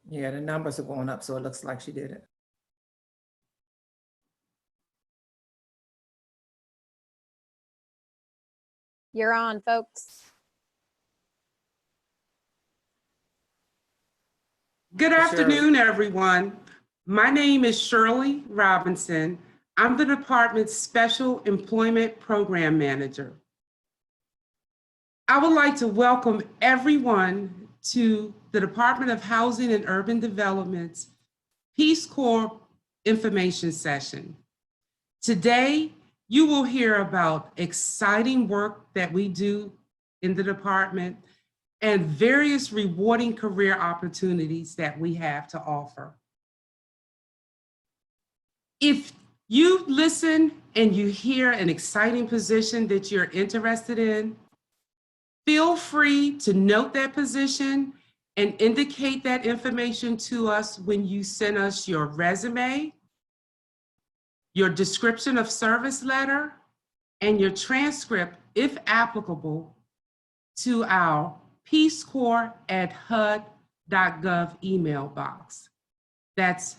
Yeah, the numbers are going up, so it looks like she did it. You're on, folks. Good afternoon, everyone. My name is Shirley Robinson. I'm the department's Special Employment Program Manager. I would like to welcome everyone to the Department of Housing and Urban Development's Peace Corps information session. Today, you will hear about exciting work that we do in the department and various rewarding career opportunities that we have to offer. If you listen and you hear an exciting position that you're interested in, feel free to note that position and indicate that information to us when you send us your resume, your description of service letter, and your transcript, if applicable, to our peacecorps@hud.gov email box. That's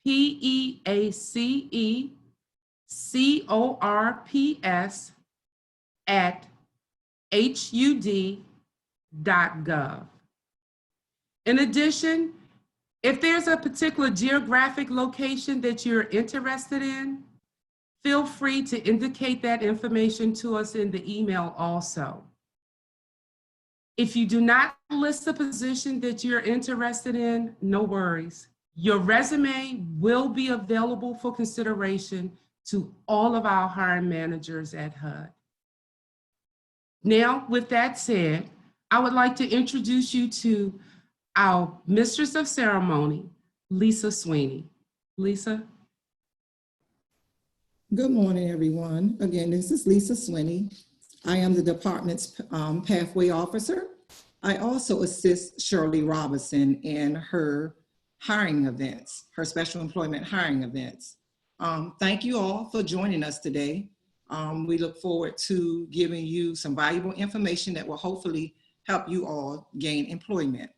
PEACECORPS@hud.gov. In addition, if there's a particular geographic location that you're interested in, feel free to indicate that information to us in the email also. If you do not list the position that you're interested in, no worries. Your resume will be available for consideration to all of our hiring managers at HUD. Now, with that said, I would like to introduce you to our Mistress of Ceremony, Lisa Sweeney. Lisa. Good morning, everyone. Again, this is Lisa Sweeney. I am the department's pathway officer. I also assist Shirley Robinson in her hiring events, her special employment hiring events. Thank you all for joining us today. We look forward to giving you some valuable information that will hopefully help you all gain employment.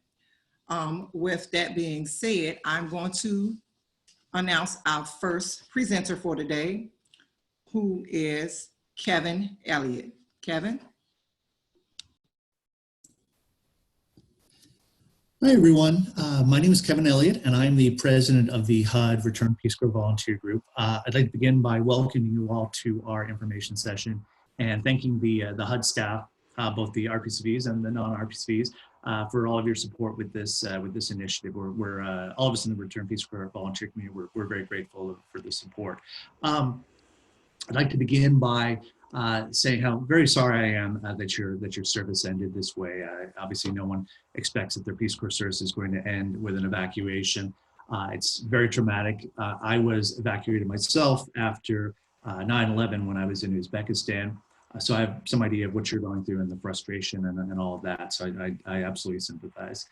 With that being said, I'm going to announce our first presenter for today, who is Kevin Elliott. Kevin? Hi, everyone. My name is Kevin Elliott, and I'm the president of the HUD Return Peace Corps Volunteer Group. I'd like to begin by welcoming you all to our information session and thanking the HUD staff, both the RPCVs and the non-RPCVs, for all of your support with this initiative. We're all of us in the Return Peace Corps volunteer community, we're very grateful for the support. I'd like to begin by saying how very sorry I am that your service ended this way. Obviously, no one expects that their Peace Corps service is going to end with an evacuation. It's very traumatic. I was evacuated myself after 9/11 when I was in Uzbekistan. So I have some idea of what you're going through and the frustration and all of that. So I absolutely sympathize.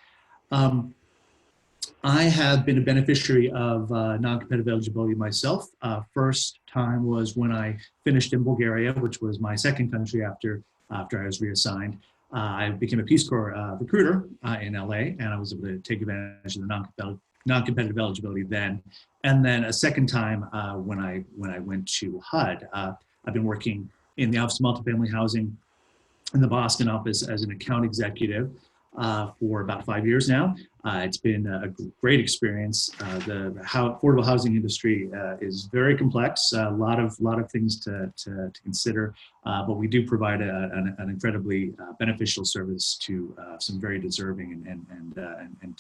I have been a beneficiary of non-competitive eligibility myself. First time was when I finished in Bulgaria, which was my second country after I was reassigned. I became a Peace Corps recruiter in LA, and I was able to take advantage of the non-competitive eligibility then. And then a second time when I went to HUD. I've been working in the Office of Multifamily Housing in the Boston office as an account executive for about 5 years now. It's been a great experience. The affordable housing industry is very complex, a lot of things to consider, but we do provide an incredibly beneficial service to some very deserving and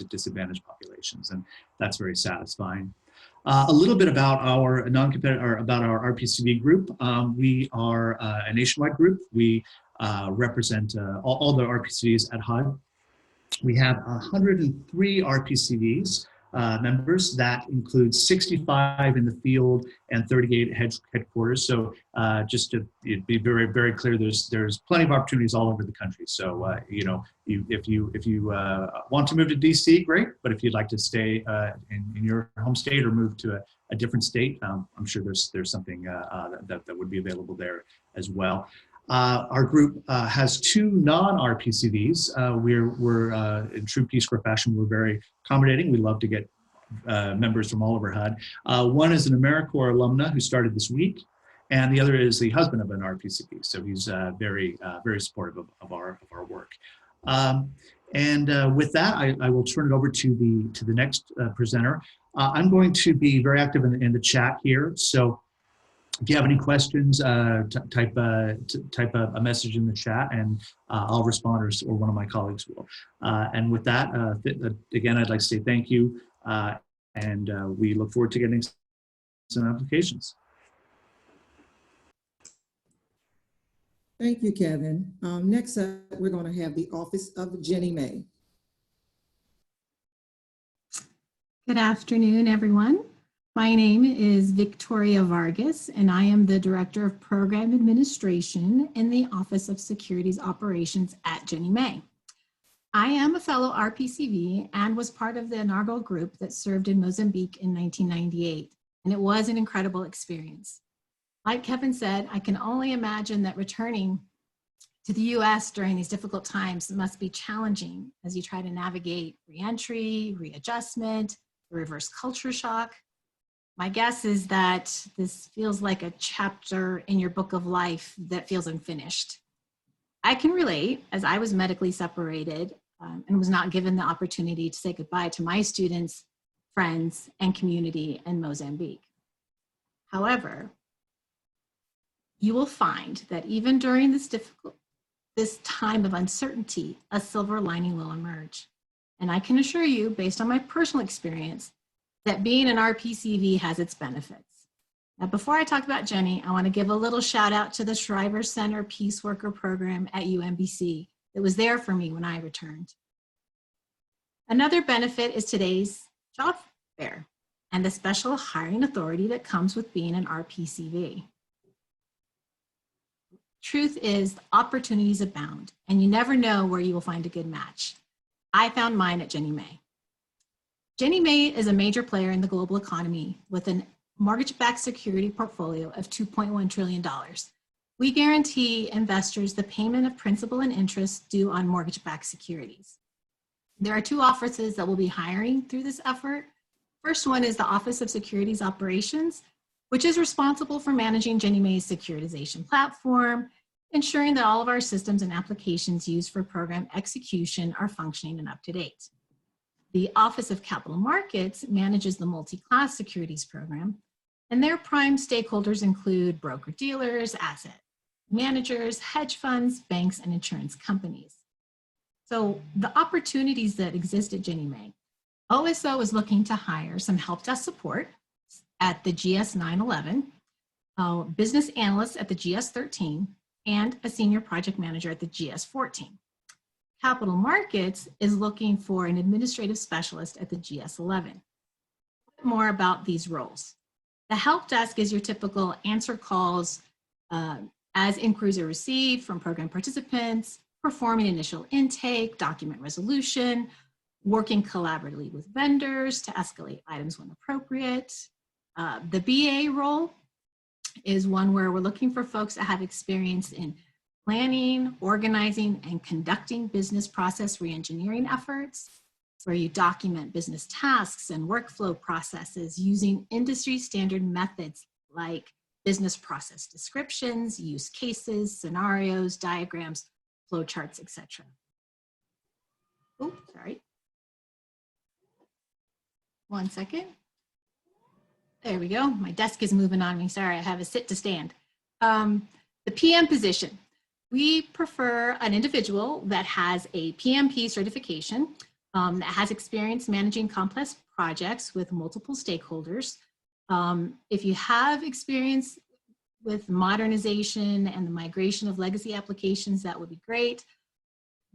disadvantaged populations, and that's very satisfying. A little bit about our about our RPCV group. We are a nationwide group. We represent all the RPCVs at HUD. We have 103 RPCVs members. That includes 65 in the field and 38 headquarters. So just to be very, very clear, there's plenty of opportunities all over the country. So you know, if you want to move to DC, great. But if you'd like to stay in your home state or move to a different state, I'm sure there's something that would be available there as well. Our group has two non-RPCVs. We're in true Peace Corps fashion, we're very accommodating. We love to get members from all over HUD. One is an AmeriCorps alumna who started this week, and the other is the husband of an RPCV. So he's very supportive of our work. With that, I will turn it over to the next presenter. I'm going to be very active in the chat here. So if you have any questions, type a message in the chat, and I'll respond, or one of my colleagues will. And with that, again, I'd like to say thank you, and we look forward to getting some applications. Thank you, Kevin. Next up, we're going to have the Office of Jenny May. Good afternoon, everyone. My name is Victoria Vargas, and I am the Director of Program Administration in the Office of Securities Operations at Jenny May. I am a fellow RPCV and was part of the inaugural group that served in Mozambique in 1998, and it was an incredible experience. Like Kevin said, I can only imagine that returning to the US during these difficult times must be challenging as you try to navigate reentry, readjustment, the reverse culture shock. My guess is that this feels like a chapter in your book of life that feels unfinished. I can relate, as I was medically separated and was not given the opportunity to say goodbye to my students, friends, and community in Mozambique. However, you will find that even during this time of uncertainty, a silver lining will emerge. And I can assure you, based on my personal experience, that being an RPCV has its benefits. Now, before I talk about Jenny, I want to give a little shout out to the Shriver Center Peace Worker Program at UMBC that was there for me when I returned. Another benefit is today's job fair and the special hiring authority that comes with being an RPCV. Truth is, opportunities abound, and you never know where you will find a good match. I found mine at Jenny May. Jenny May is a major player in the global economy with a mortgage-backed security portfolio of $2.1 trillion. We guarantee investors the payment of principal and interest due on mortgage-backed securities. There are two offices that will be hiring through this effort. First one is the Office of Securities Operations, which is responsible for managing Jenny May's securitization platform, ensuring that all of our systems and applications used for program execution are functioning and up to date. The Office of Capital Markets manages the multi-class securities program, and their prime stakeholders include broker-dealers, asset managers, hedge funds, banks, and insurance companies. So the opportunities that exist at Jenny May, OSO is looking to hire some help desk support at the GS 911, business analysts at the GS 13, and a senior project manager at the GS 14. Capital Markets is looking for an administrative specialist at the GS 11. More about these roles. The help desk is your typical answer calls as inquiries are received from program participants, performing initial intake, document resolution, working collaboratively with vendors to escalate items when appropriate. The BA role is one where we're looking for folks that have experience in planning, organizing, and conducting business process reengineering efforts, where you document business tasks and workflow processes using industry standard methods like business process descriptions, use cases, scenarios, diagrams, flowcharts, etc. Oh, sorry. One second. There we go. My desk is moving on me. Sorry, I have a sit to stand. The PM position. We prefer an individual that has a PMP certification, that has experience managing complex projects with multiple stakeholders. If you have experience with modernization and the migration of legacy applications, that would be great.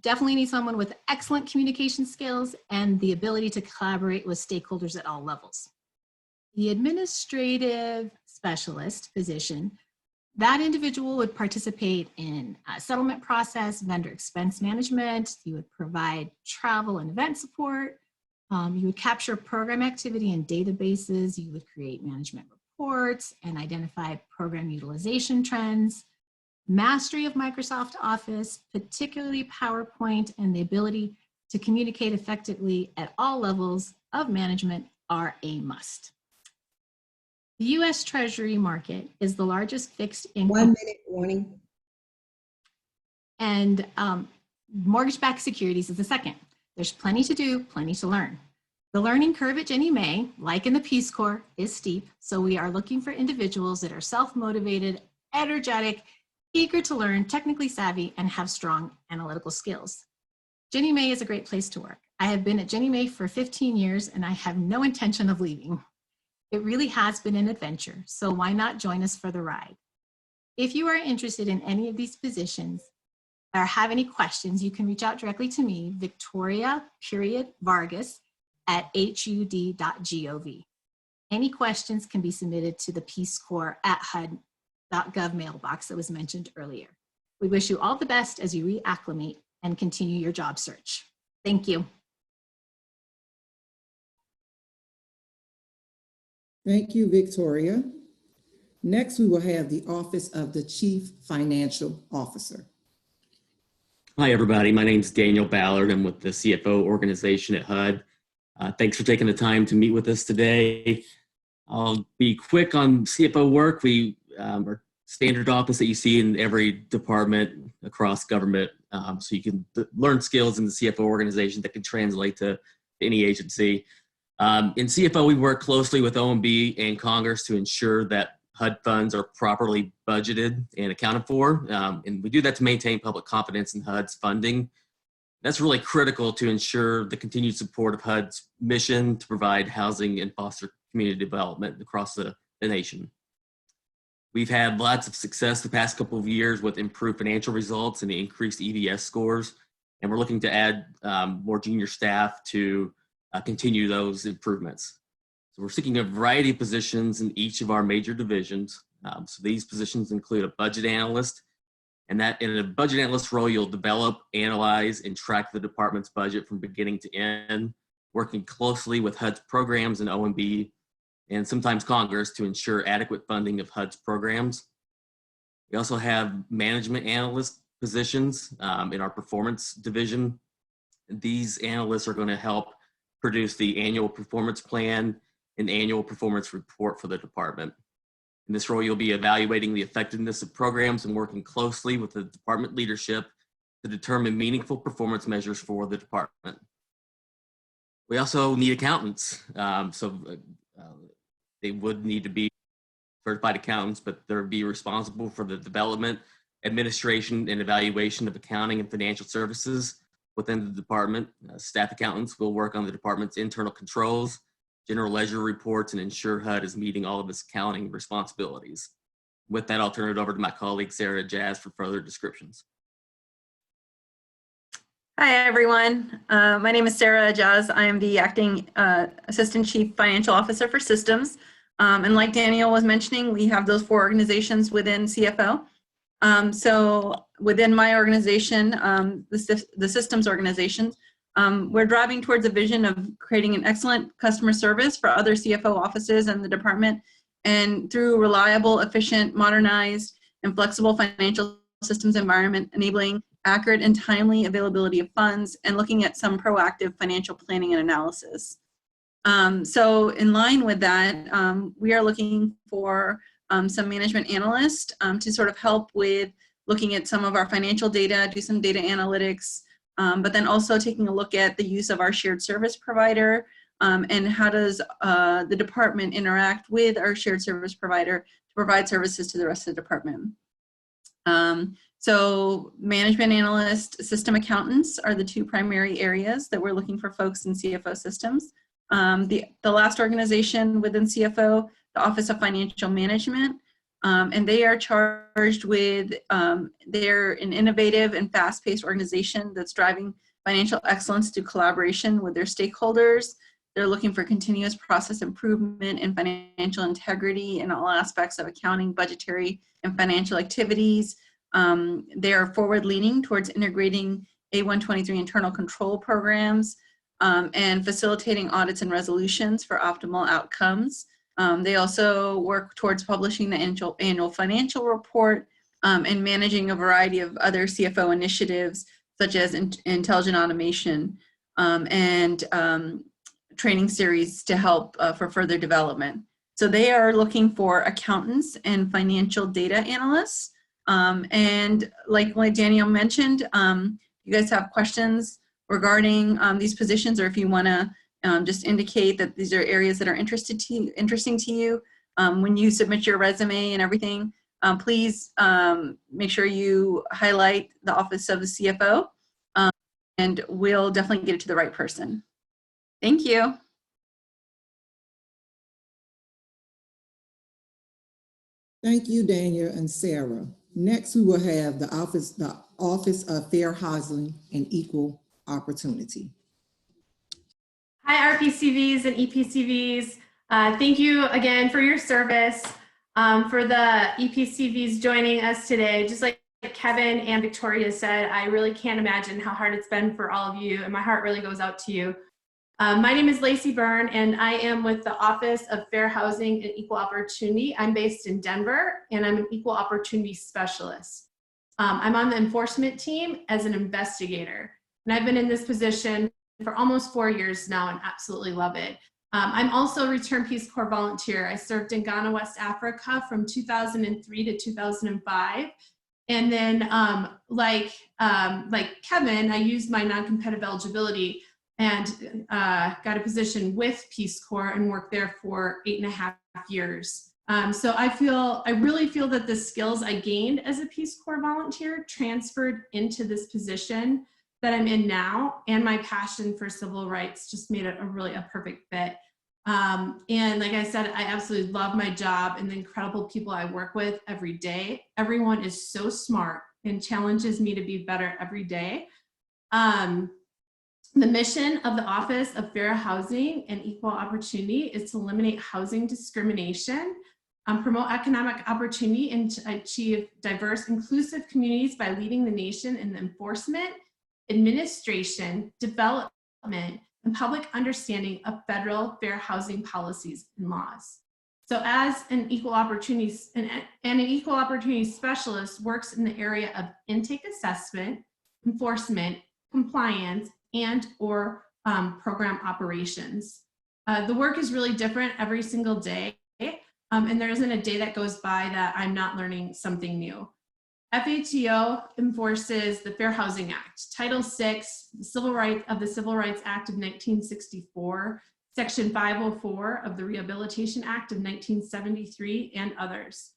Definitely need someone with excellent communication skills and the ability to collaborate with stakeholders at all levels. The administrative specialist position, that individual would participate in a settlement process, vendor expense management. You would provide travel and event support. You would capture program activity in databases. You would create management reports and identify program utilization trends. mastery of Microsoft Office, particularly PowerPoint, and the ability to communicate effectively at all levels of management are a must. The U.S. Treasury market is the largest fixed income. 1 minute warning. And mortgage-backed securities is the second. There's plenty to do, plenty to learn. The learning curve at Ginnie Mae, like in the Peace Corps, is steep, so we are looking for individuals that are self-motivated, energetic, eager to learn, technically savvy, and have strong analytical skills. Ginnie Mae is a great place to work. I have been at Ginnie Mae for 15 years, and I have no intention of leaving. It really has been an adventure, so why not join us for the ride? If you are interested in any of these positions or have any questions, you can reach out directly to me, Victoria.Vargas @hud.gov. Any questions can be submitted to the Peace Corps @HUD.gov mailbox that was mentioned earlier. We wish you all the best as you reacclimate and continue your job search. Thank you. Thank you, Victoria. Next, we will have the Office of the Chief Financial Officer. Hi, everybody. My name is Daniel Ballard. I'm with the CFO organization at HUD. Thanks for taking the time to meet with us today. I'll be quick on CFO work. We are standard office that you see in every department across government. So you can learn skills in the CFO organization that can translate to any agency. In CFO, we work closely with OMB and Congress to ensure that HUD funds are properly budgeted and accounted for. And we do that to maintain public confidence in HUD's funding. That's really critical to ensure the continued support of HUD's mission to provide housing and foster community development across the nation. We've had lots of success the past couple of years with improved financial results and the increased EVS scores. And we're looking to add more junior staff to continue those improvements. So we're seeking a variety of positions in each of our major divisions. So these positions include a budget analyst, and that in a budget analyst role, you'll develop, analyze, and track the department's budget from beginning to end, working closely with HUD's programs and OMB, and sometimes Congress to ensure adequate funding of HUD's programs. We also have management analyst positions in our performance division. These analysts are going to help produce the annual performance plan and annual performance report for the department. In this role, you'll be evaluating the effectiveness of programs and working closely with the department leadership to determine meaningful performance measures for the department. We also need accountants. They would need to be certified accountants, but they'll be responsible for the development, administration, and evaluation of accounting and financial services within the department. Staff accountants will work on the department's internal controls, general ledger reports, and ensure HUD is meeting all of its accounting responsibilities. With that, I'll turn it over to my colleague, Sarah Jazz, for further descriptions. Hi, everyone. My name is Sarah Jazz. I am the Acting Assistant Chief Financial Officer for Systems. And like Daniel was mentioning, we have those 4 organizations within CFO. So within my organization, the systems organization, we're driving towards a vision of creating an excellent customer service for other CFO offices and the department, and through reliable, efficient, modernized, and flexible financial systems environment, enabling accurate and timely availability of funds, and looking at some proactive financial planning and analysis. So in line with that, we are looking for some management analysts to sort of help with looking at some of our financial data, do some data analytics, but then also taking a look at the use of our shared service provider, and how does the department interact with our shared service provider to provide services to the rest of the department. So management analysts, system accountants are the 2 primary areas that we're looking for folks in CFO systems. The last organization within CFO, the Office of Financial Management, and they are charged with, they're an innovative and fast-paced organization that's driving financial excellence through collaboration with their stakeholders. They're looking for continuous process improvement and financial integrity in all aspects of accounting, budgetary, and financial activities. They are forward-leaning towards integrating A123 internal control programs and facilitating audits and resolutions for optimal outcomes. They also work towards publishing the annual financial report and managing a variety of other CFO initiatives, such as intelligent automation and training series to help for further development. So they are looking for accountants and financial data analysts. And like Danielle mentioned, you guys have questions regarding these positions, or if you want to just indicate that these are areas that are interesting to you, when you submit your resume and everything, please make sure you highlight the Office of the CFO, and we'll definitely get it to the right person. Thank you. Thank you, Daniel and Sarah. Next, we will have the Office of Fair Housing and Equal Opportunity. Hi, RPCVs and EPCVs. Thank you again for your service. For the EPCVs joining us today, just like Kevin and Victoria said, I really can't imagine how hard it's been for all of you, and my heart really goes out to you. My name is Lacey Byrne, and I am with the Office of Fair Housing and Equal Opportunity. I'm based in Denver, and I'm an equal opportunity specialist. I'm on the enforcement team as an investigator, and I've been in this position for almost 4 years now and absolutely love it. I'm also a returned Peace Corps volunteer. I served in Ghana, West Africa from 2003 to 2005. And then like Kevin, I used my non-competitive eligibility and got a position with Peace Corps and worked there for 8.5 years. So I really feel that the skills I gained as a Peace Corps volunteer transferred into this position that I'm in now, and my passion for civil rights just made it really a perfect fit. And like I said, I absolutely love my job and the incredible people I work with every day. Everyone is so smart and challenges me to be better every day. The mission of the Office of Fair Housing and Equal Opportunity is to eliminate housing discrimination, promote economic opportunity, and to achieve diverse, inclusive communities by leading the nation in the enforcement, administration, development, and public understanding of federal fair housing policies and laws. So as an equal opportunity and an equal opportunity specialist works in the area of intake assessment, enforcement, compliance, and or program operations. The work is really different every single day, and there isn't a day that goes by that I'm not learning something new. FATO enforces the Fair Housing Act, Title VI, the Civil Rights Act of 1964, Section 504 of the Rehabilitation Act of 1973, and others.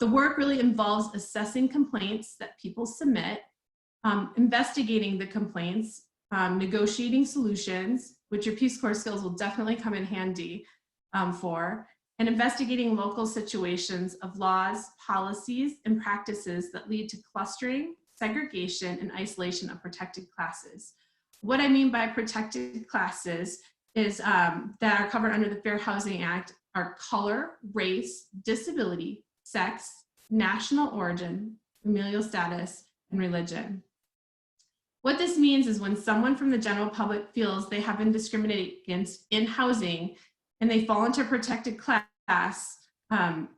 The work really involves assessing complaints that people submit, investigating the complaints, negotiating solutions, which your Peace Corps skills will definitely come in handy for, and investigating local situations of laws, policies, and practices that lead to clustering, segregation, and isolation of protected classes. What I mean by protected classes is that are covered under the Fair Housing Act are color, race, disability, sex, national origin, familial status, and religion. What this means is when someone from the general public feels they have been discriminated against in housing and they fall into a protected class,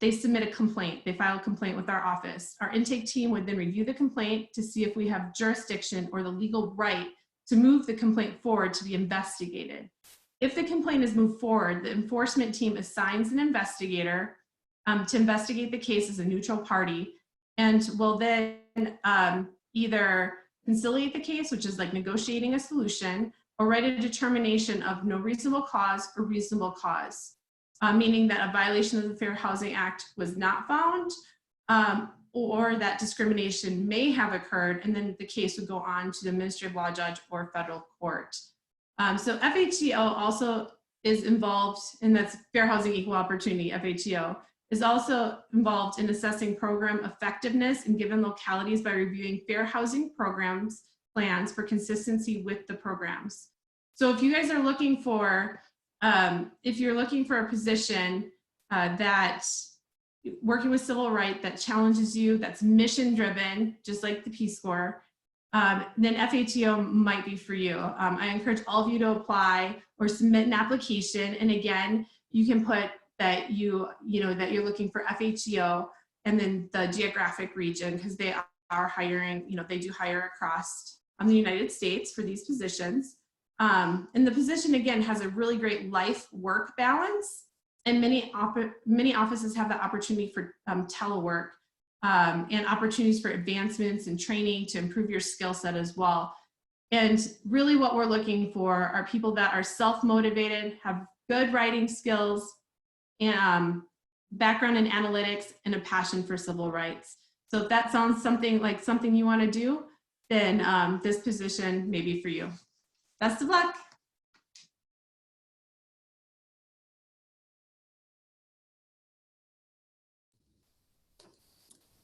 they submit a complaint. They file a complaint with our office. Our intake team would then review the complaint to see if we have jurisdiction or the legal right to move the complaint forward to be investigated. If the complaint is moved forward, the enforcement team assigns an investigator to investigate the case as a neutral party, and will then either conciliate the case, which is like negotiating a solution, or write a determination of no reasonable cause or reasonable cause, meaning that a violation of the Fair Housing Act was not found, or that discrimination may have occurred, and then the case would go on to the administrative law judge or federal court. So FHEO also is involved, and that's Fair Housing Equal Opportunity, FHEO, is also involved in assessing program effectiveness in given localities by reviewing fair housing programs plans for consistency with the programs. So if you guys are looking for, if you're looking for a position that working with civil rights that challenges you, that's mission driven, just like the Peace Corps, then FHEO might be for you. I encourage all of you to apply or submit an application. And again, you can put that that you're looking for FHEO and then the geographic region, because they are hiring, they do hire across the United States for these positions. And the position, again, has a really great life-work balance, and many offices have the opportunity for telework and opportunities for advancements and training to improve your skill set as well. And really what we're looking for are people that are self-motivated, have good writing skills, and background in analytics, and a passion for civil rights. So if that sounds something you want to do, then this position may be for you. Best of luck.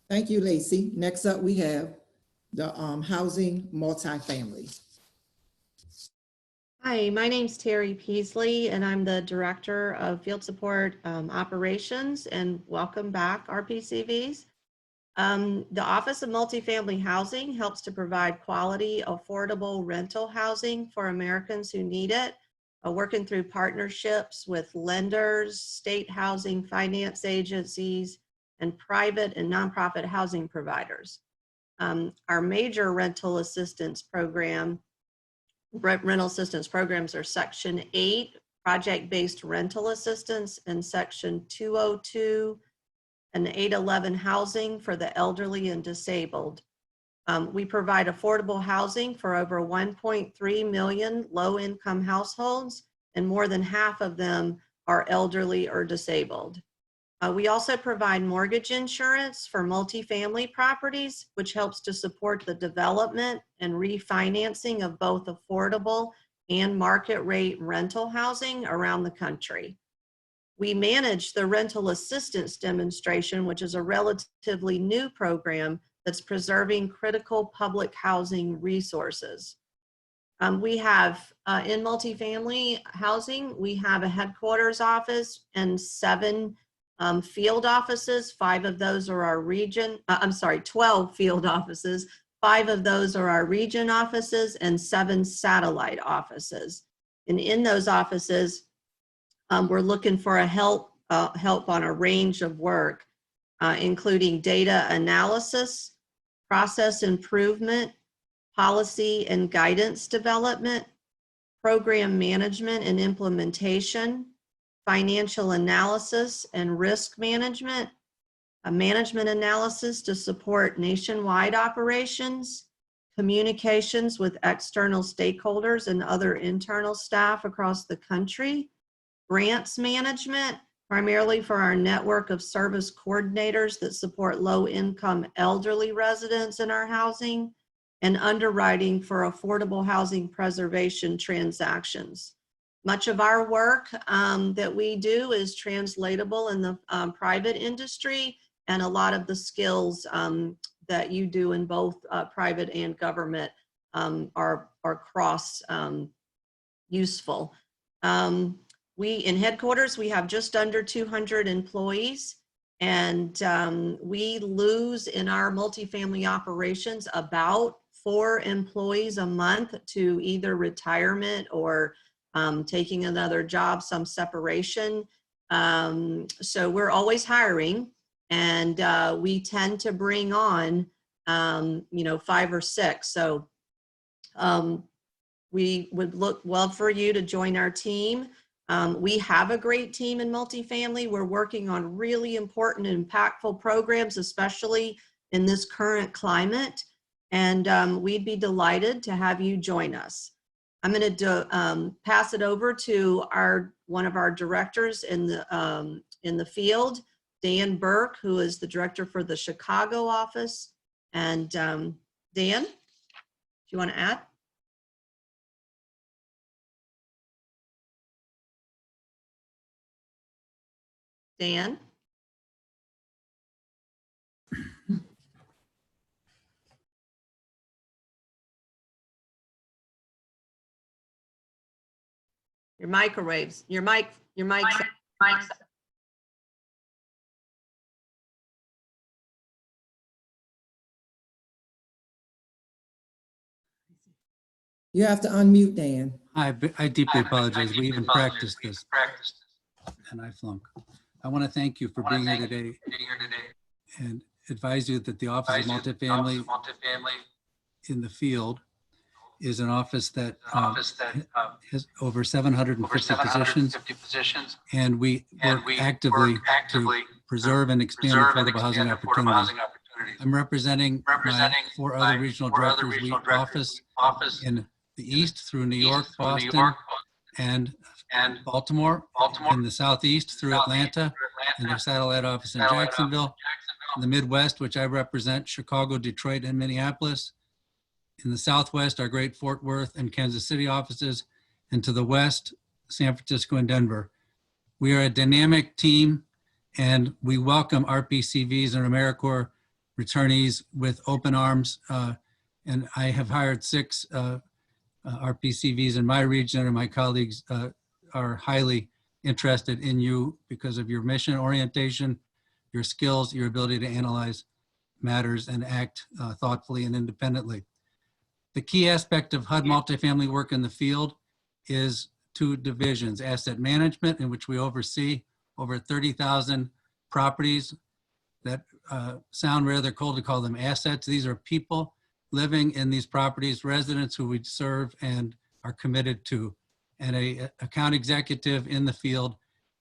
Thank you, Lacey. Next up, we have the housing multifamily. Hi, my name's Terry Peasley, and I'm the Director of Field Support Operations, and welcome back, RPCVs. The Office of Multifamily Housing helps to provide quality, affordable rental housing for Americans who need it, working through partnerships with lenders, state housing finance agencies, and private and nonprofit housing providers. Our major rental assistance programs are Section 8, project-based rental assistance, and Section 202 and 811 housing for the elderly and disabled. We provide affordable housing for over 1.3 million low-income households, and more than half of them are elderly or disabled. We also provide mortgage insurance for multifamily properties, which helps to support the development and refinancing of both affordable and market rate rental housing around the country. We manage the rental assistance demonstration, which is a relatively new program that's preserving critical public housing resources. We have, in multifamily housing, we have a headquarters office and 7 field offices. 5 of those are our 12 field offices. 5 of those are our region offices and 7 satellite offices. And in those offices, we're looking for help on a range of work, including data analysis, process improvement, policy and guidance development, program management and implementation, financial analysis and risk management, a management analysis to support nationwide operations, communications with external stakeholders and other internal staff across the country, grants management, primarily for our network of service coordinators that support low-income elderly residents in our housing, and underwriting for affordable housing preservation transactions. Much of our work that we do is translatable in the private industry, and a lot of the skills that you do in both private and government are cross useful. In headquarters, we have just under 200 employees, and we lose in our multifamily operations about 4 employees a month to either retirement or taking another job, some separation. So we're always hiring, and we tend to bring on, 5 or 6. So we would love for you to join our team. We have a great team in multifamily. We're working on really important and impactful programs, especially in this current climate. And we'd be delighted to have you join us. I'm going to pass it over to one of our directors in the field, Dan Burke, who is the director for the Chicago office. And Dan, do you want to add? Dan? Your microwaves, your mic. You have to unmute, Dan. I deeply apologize. We even practiced this and I flunk. I want to thank you for being here today and advise you that the Office of Multifamily in the field is an office that has over 750 positions, and we work actively to preserve and expand affordable housing opportunities. I'm representing my 4 other regional directors. We office in the east through New York, Boston, and Baltimore, in the southeast through Atlanta, and their satellite office in Jacksonville, in the Midwest, which I represent, Chicago, Detroit, and Minneapolis, in the Southwest, our great Fort Worth and Kansas City offices, and to the West, San Francisco and Denver. We are a dynamic team, and we welcome RPCVs and AmeriCorps returnees with open arms. And I have hired 6 RPCVs in my region, and my colleagues are highly interested in you because of your mission orientation, your skills, your ability to analyze matters and act thoughtfully and independently. The key aspect of HUD multifamily work in the field is 2 divisions: asset management, in which we oversee over 30,000 properties that sound rather cold to call them assets. These are people living in these properties, residents who we serve and are committed to. And a account executive in the field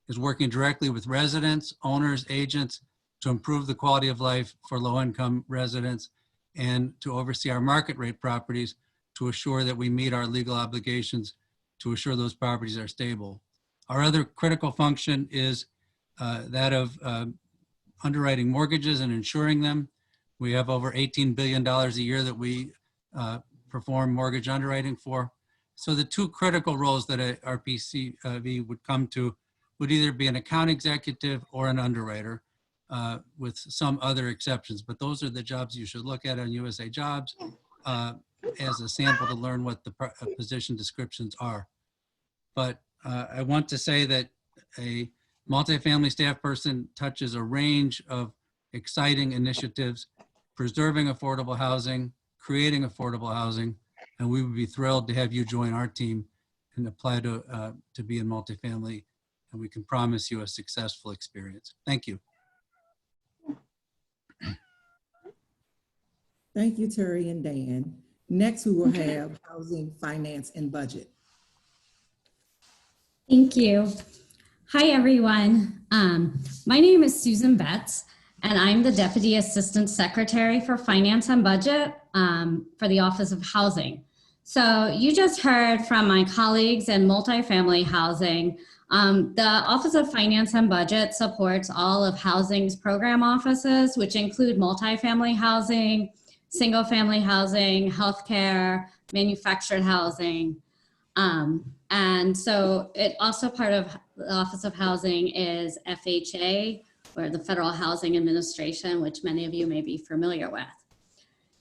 is working directly with residents, owners, agents to improve the quality of life for low-income residents, and to oversee our market rate properties to assure that we meet our legal obligations to assure those properties are stable. Our other critical function is that of underwriting mortgages and insuring them. We have over $18 billion a year that we perform mortgage underwriting for. So the 2 critical roles that a RPCV would come to would either be an account executive or an underwriter, with some other exceptions. But those are the jobs you should look at on USA Jobs as a sample to learn what the position descriptions are. But I want to say that a multifamily staff person touches a range of exciting initiatives, preserving affordable housing, creating affordable housing, and we would be thrilled to have you join our team and apply to be in multifamily, and we can promise you a successful experience. Thank you. Thank you, Terry and Dan. Next, we will have housing, finance, and budget. Thank you. Hi, everyone. My name is Susan Betts, and I'm the Deputy Assistant Secretary for Finance and Budget for the Office of Housing. So you just heard from my colleagues in multifamily housing. The Office of Finance and Budget supports all of housing's program offices, which include multifamily housing, single-family housing, healthcare, manufactured housing. And so it also part of the Office of Housing is FHA, or the Federal Housing Administration, which many of you may be familiar with.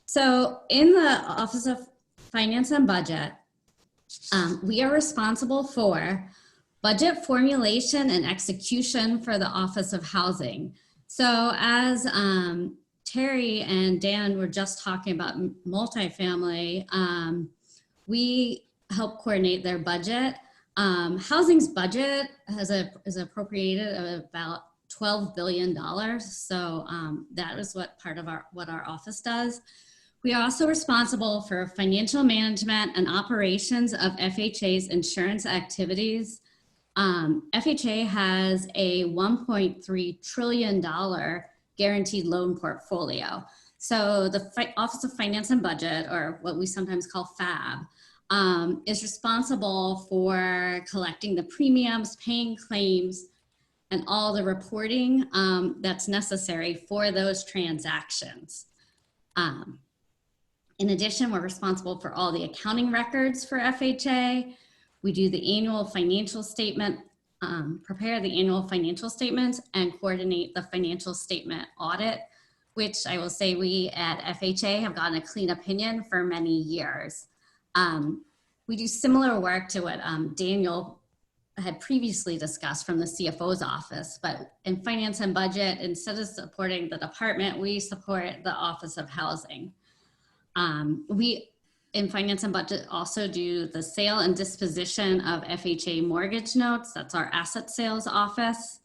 So in the Office of Finance and Budget, we are responsible for budget formulation and execution for the Office of Housing. So as Terry and Dan were just talking about multifamily, we help coordinate their budget. Housing's budget is appropriated at about $12 billion. So that is what part of what our office does. We are also responsible for financial management and operations of FHA's insurance activities. FHA has a $1.3 trillion guaranteed loan portfolio. So the Office of Finance and Budget, or what we sometimes call FAB, is responsible for collecting the premiums, paying claims, and all the reporting that's necessary for those transactions. In addition, we're responsible for all the accounting records for FHA. We do the annual financial statement, prepare the annual financial statements, and coordinate the financial statement audit, which I will say we at FHA have gotten a clean opinion for many years. We do similar work to what Daniel had previously discussed from the CFO's office, but in Finance and Budget, instead of supporting the department, we support the Office of Housing. We, in Finance and Budget, also do the sale and disposition of FHA mortgage notes. That's our asset sales office.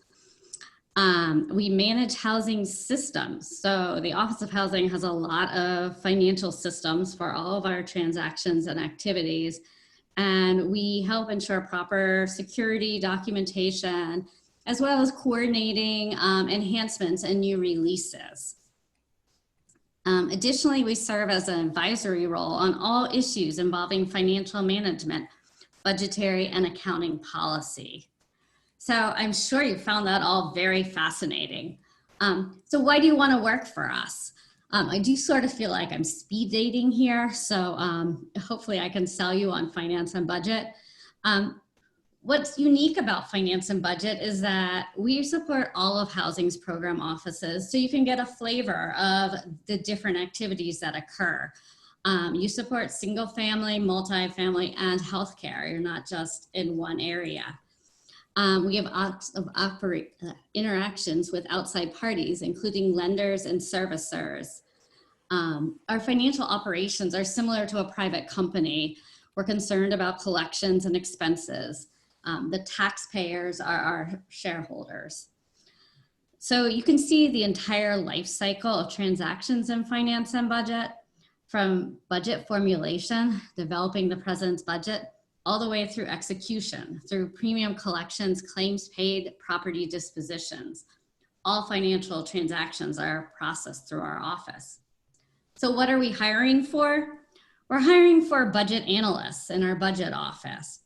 We manage housing systems. So the Office of Housing has a lot of financial systems for all of our transactions and activities. And we help ensure proper security documentation, as well as coordinating enhancements and new releases. Additionally, we serve as an advisory role on all issues involving financial management, budgetary, and accounting policy. So I'm sure you found that all very fascinating. So why do you want to work for us? I do sort of feel like I'm speed dating here, so hopefully I can sell you on finance and budget. What's unique about finance and budget is that we support all of housing's program offices, so you can get a flavor of the different activities that occur. You support single family, multifamily, and healthcare. You're not just in one area. We have interactions with outside parties, including lenders and servicers. Our financial operations are similar to a private company. We're concerned about collections and expenses. The taxpayers are our shareholders. So you can see the entire life cycle of transactions in finance and budget, from budget formulation, developing the president's budget, all the way through execution, through premium collections, claims paid, property dispositions. All financial transactions are processed through our office. So what are we hiring for? We're hiring for budget analysts in our budget office.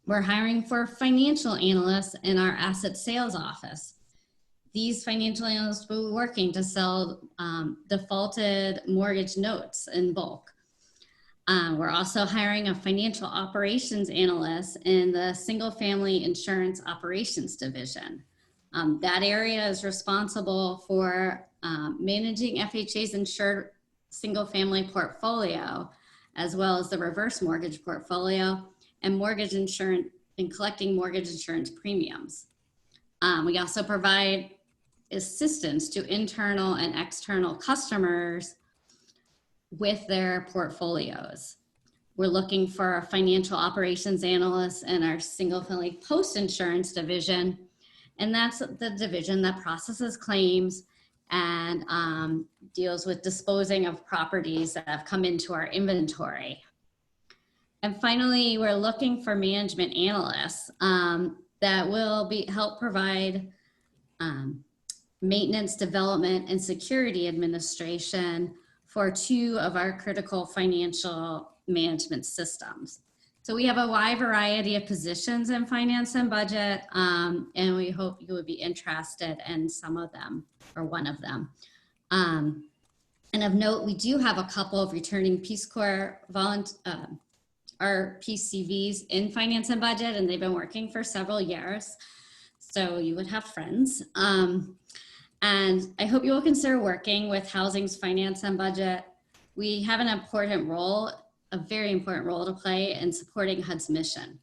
We're hiring for financial analysts in our asset sales office. These financial analysts will be working to sell defaulted mortgage notes in bulk. We're also hiring a financial operations analyst in the single family insurance operations division. That area is responsible for managing FHA's insured single family portfolio, as well as the reverse mortgage portfolio and mortgage insurance and collecting mortgage insurance premiums. We also provide assistance to internal and external customers with their portfolios. We're looking for a financial operations analyst in our single family post-insurance division, and that's the division that processes claims and deals with disposing of properties that have come into our inventory. And finally, we're looking for management analysts that will help provide maintenance, development, and security administration for 2 of our critical financial management systems. So we have a wide variety of positions in finance and budget, and we hope you would be interested in some of them or one of them. And of note, we do have a couple of returning Peace Corps RPCVs in finance and budget, and they've been working for several years. So you would have friends. And I hope you will consider working with Housing's finance and budget. We have an important role, a very important role to play in supporting HUD's mission.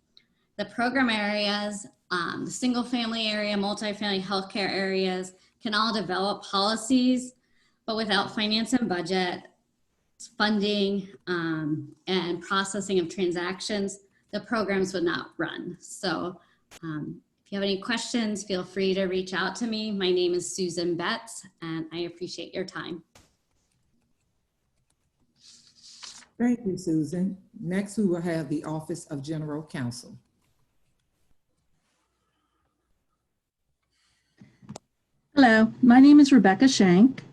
The program areas, the single family area, multifamily healthcare areas can all develop policies, but without finance and budget, funding, and processing of transactions, the programs would not run. So if you have any questions, feel free to reach out to me. My name is Susan Betts, and I appreciate your time. Thank you, Susan. Next, we will have the Office of General Counsel. Hello, my name is Rebecca Shank,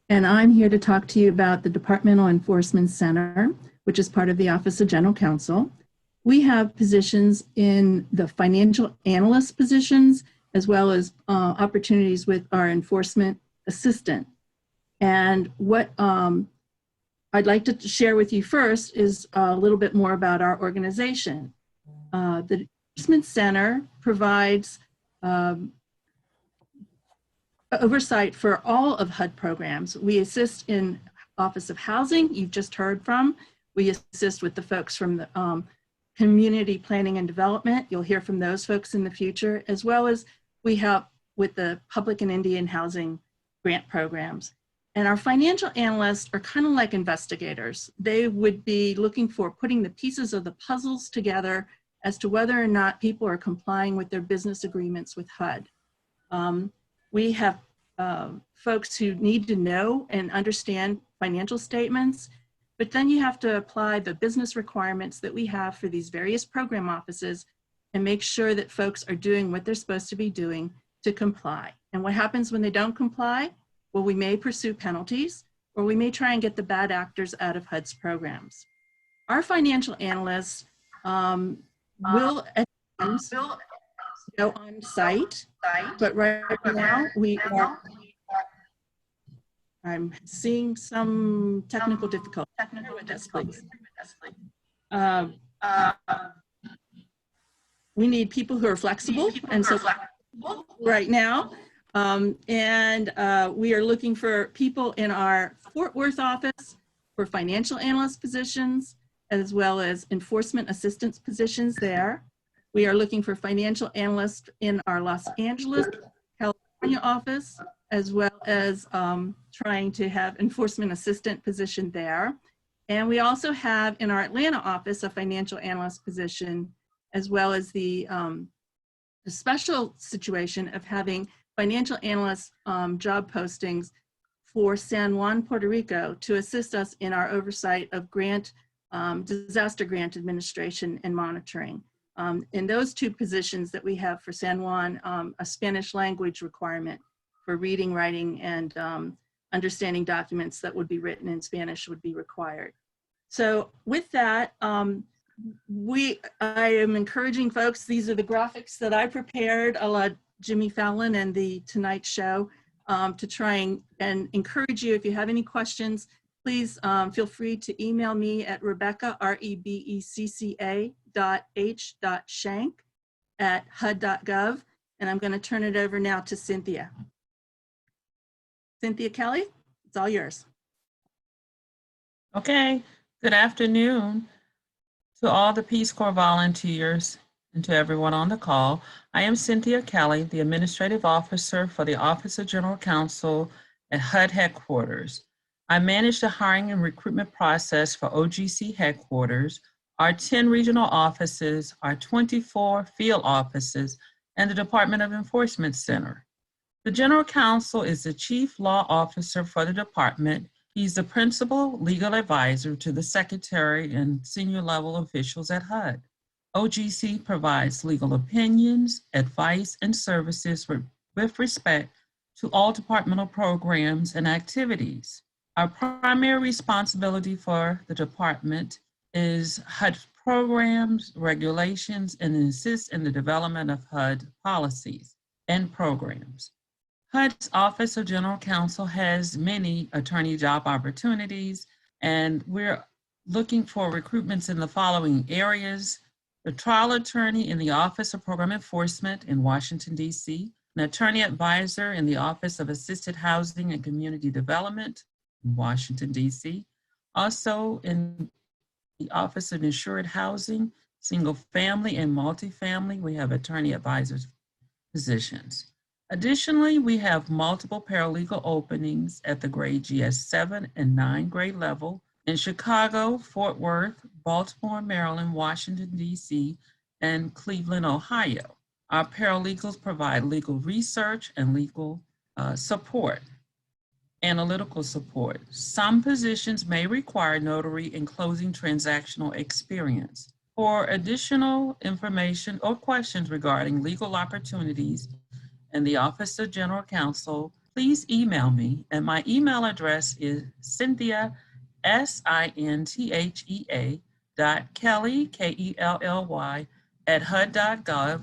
and I'm here to talk to you about the Departmental Enforcement Center, which is part of the Office of General Counsel. We have positions in the financial analyst positions, as well as opportunities with our enforcement assistant. And what I'd like to share with you first is a little bit more about our organization. The Enforcement Center provides oversight for all of HUD programs. We assist in Office of Housing, you've just heard from. We assist with the folks from the Community Planning and Development. You'll hear from those folks in the future, as well as we help with the Public and Indian Housing grant programs. And our financial analysts are kind of like investigators. They would be looking for putting the pieces of the puzzles together as to whether or not people are complying with their business agreements with HUD. We have folks who need to know and understand financial statements, but then you have to apply the business requirements that we have for these various program offices and make sure that folks are doing what they're supposed to be doing to comply. And what happens when they don't comply? Well, we may pursue penalties, or we may try and get the bad actors out of HUD's programs. Our financial analysts will at times go on site, but right now I'm seeing some technical difficulty. Bear with us, please. We need people who are flexible, and so right now, we are looking for people in our Fort Worth office for financial analyst positions, as well as enforcement assistance positions there. We are looking for financial analysts in our Los Angeles, California office, as well as trying to have enforcement assistant position there. And we also have in our Atlanta office a financial analyst position, as well as the special situation of having financial analyst job postings for San Juan, Puerto Rico, to assist us in our oversight of disaster grant administration and monitoring. In those two positions that we have for San Juan, a Spanish language requirement for reading, writing, and understanding documents that would be written in Spanish would be required. So with that, I am encouraging folks, these are the graphics that I prepared a la Jimmy Fallon and the Tonight Show, to try and encourage you. If you have any questions, please feel free to email me at Rebecca, rebecca.h.shank@hud.gov. And I'm going to turn it over now to Cynthia. Cynthia Kelly, it's all yours. Okay, good afternoon to all the Peace Corps volunteers and to everyone on the call. I am Cynthia Kelly, the Administrative Officer for the Office of General Counsel at HUD headquarters. I manage the hiring and recruitment process for OGC headquarters, our 10 regional offices, our 24 field offices, and the Department of Enforcement Center. The General Counsel is the Chief Law Officer for the department. He's the principal legal advisor to the Secretary and senior level officials at HUD. OGC provides legal opinions, advice, and services with respect to all departmental programs and activities. Our primary responsibility for the department is HUD programs, regulations, and assists in the development of HUD policies and programs. HUD's Office of General Counsel has many attorney job opportunities, and we're looking for recruitments in the following areas: the trial attorney in the Office of Program Enforcement in Washington, D.C., an attorney advisor in the Office of Assisted Housing and Community Development in Washington, D.C., also in the Office of Insured Housing, Single Family and Multifamily, we have attorney advisors positions. Additionally, we have multiple paralegal openings at the grade GS7 and 9 grade level in Chicago, Fort Worth, Baltimore, Maryland, Washington, D.C., and Cleveland, Ohio. Our paralegals provide legal research and legal support, analytical support. Some positions may require notary and closing transactional experience. For additional information or questions regarding legal opportunities in the Office of General Counsel, please email me, and my email address is Cynthia, Cynthia.Kelly, Kelly, @HUD.gov,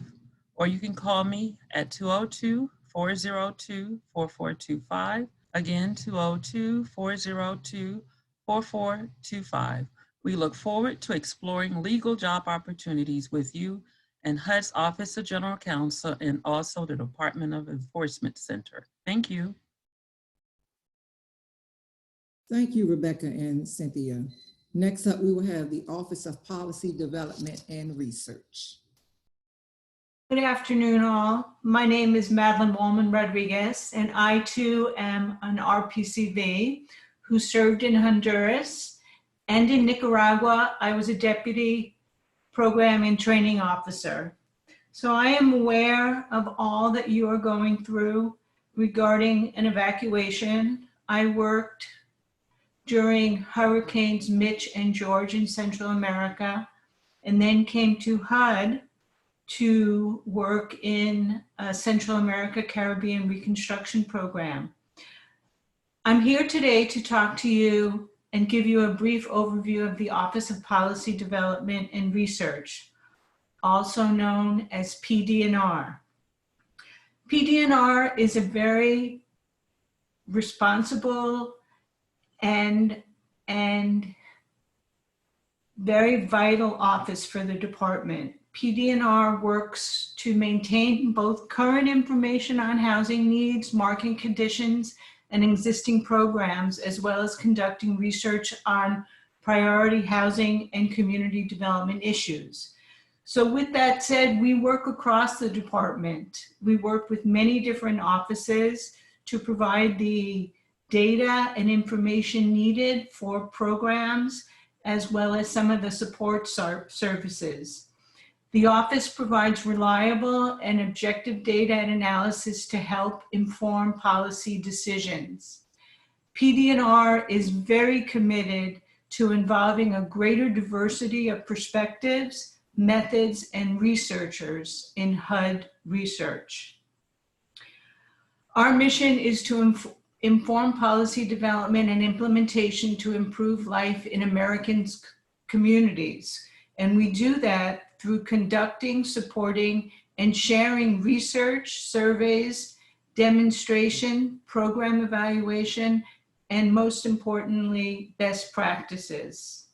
or you can call me at 202-402-4425. Again, 202-402-4425. We look forward to exploring legal job opportunities with you and HUD's Office of General Counsel and also the Department of Enforcement Center. Thank you. Thank you, Rebecca and Cynthia. Next up, we will have the Office of Policy Development and Research. Good afternoon, all. My name is Madeline Wallman Rodriguez, and I too am an RPCV who served in Honduras and in Nicaragua. I was a deputy program and training officer. So I am aware of all that you are going through regarding an evacuation. I worked during Hurricanes Mitch and George in Central America, and then came to HUD to work in a Central America Caribbean Reconstruction Program. I'm here today to talk to you and give you a brief overview of the Office of Policy Development and Research, also known as PD&R. PD&R is a very responsible and very vital office for the department. PD&R works to maintain both current information on housing needs, market conditions, and existing programs, as well as conducting research on priority housing and community development issues. So with that said, we work across the department. We work with many different offices to provide the data and information needed for programs, as well as some of the support services. The office provides reliable and objective data and analysis to help inform policy decisions. PD&R is very committed to involving a greater diversity of perspectives, methods, and researchers in HUD research. Our mission is to inform policy development and implementation to improve life in Americans' communities. And we do that through conducting, supporting, and sharing research, surveys, demonstration, program evaluation, and most importantly, best practices.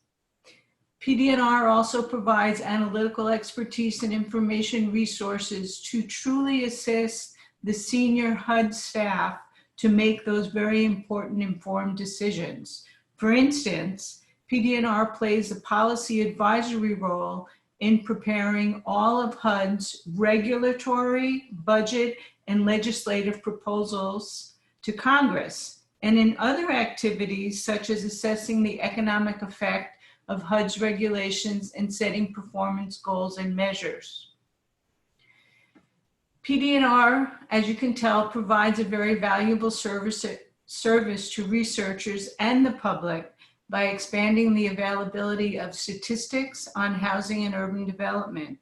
PD&R also provides analytical expertise and information resources to truly assist the senior HUD staff to make those very important informed decisions. For instance, PD&R plays a policy advisory role in preparing all of HUD's regulatory, budget, and legislative proposals to Congress, and in other activities such as assessing the economic effect of HUD's regulations and setting performance goals and measures. PD&R, as you can tell, provides a very valuable service to researchers and the public by expanding the availability of statistics on housing and urban development.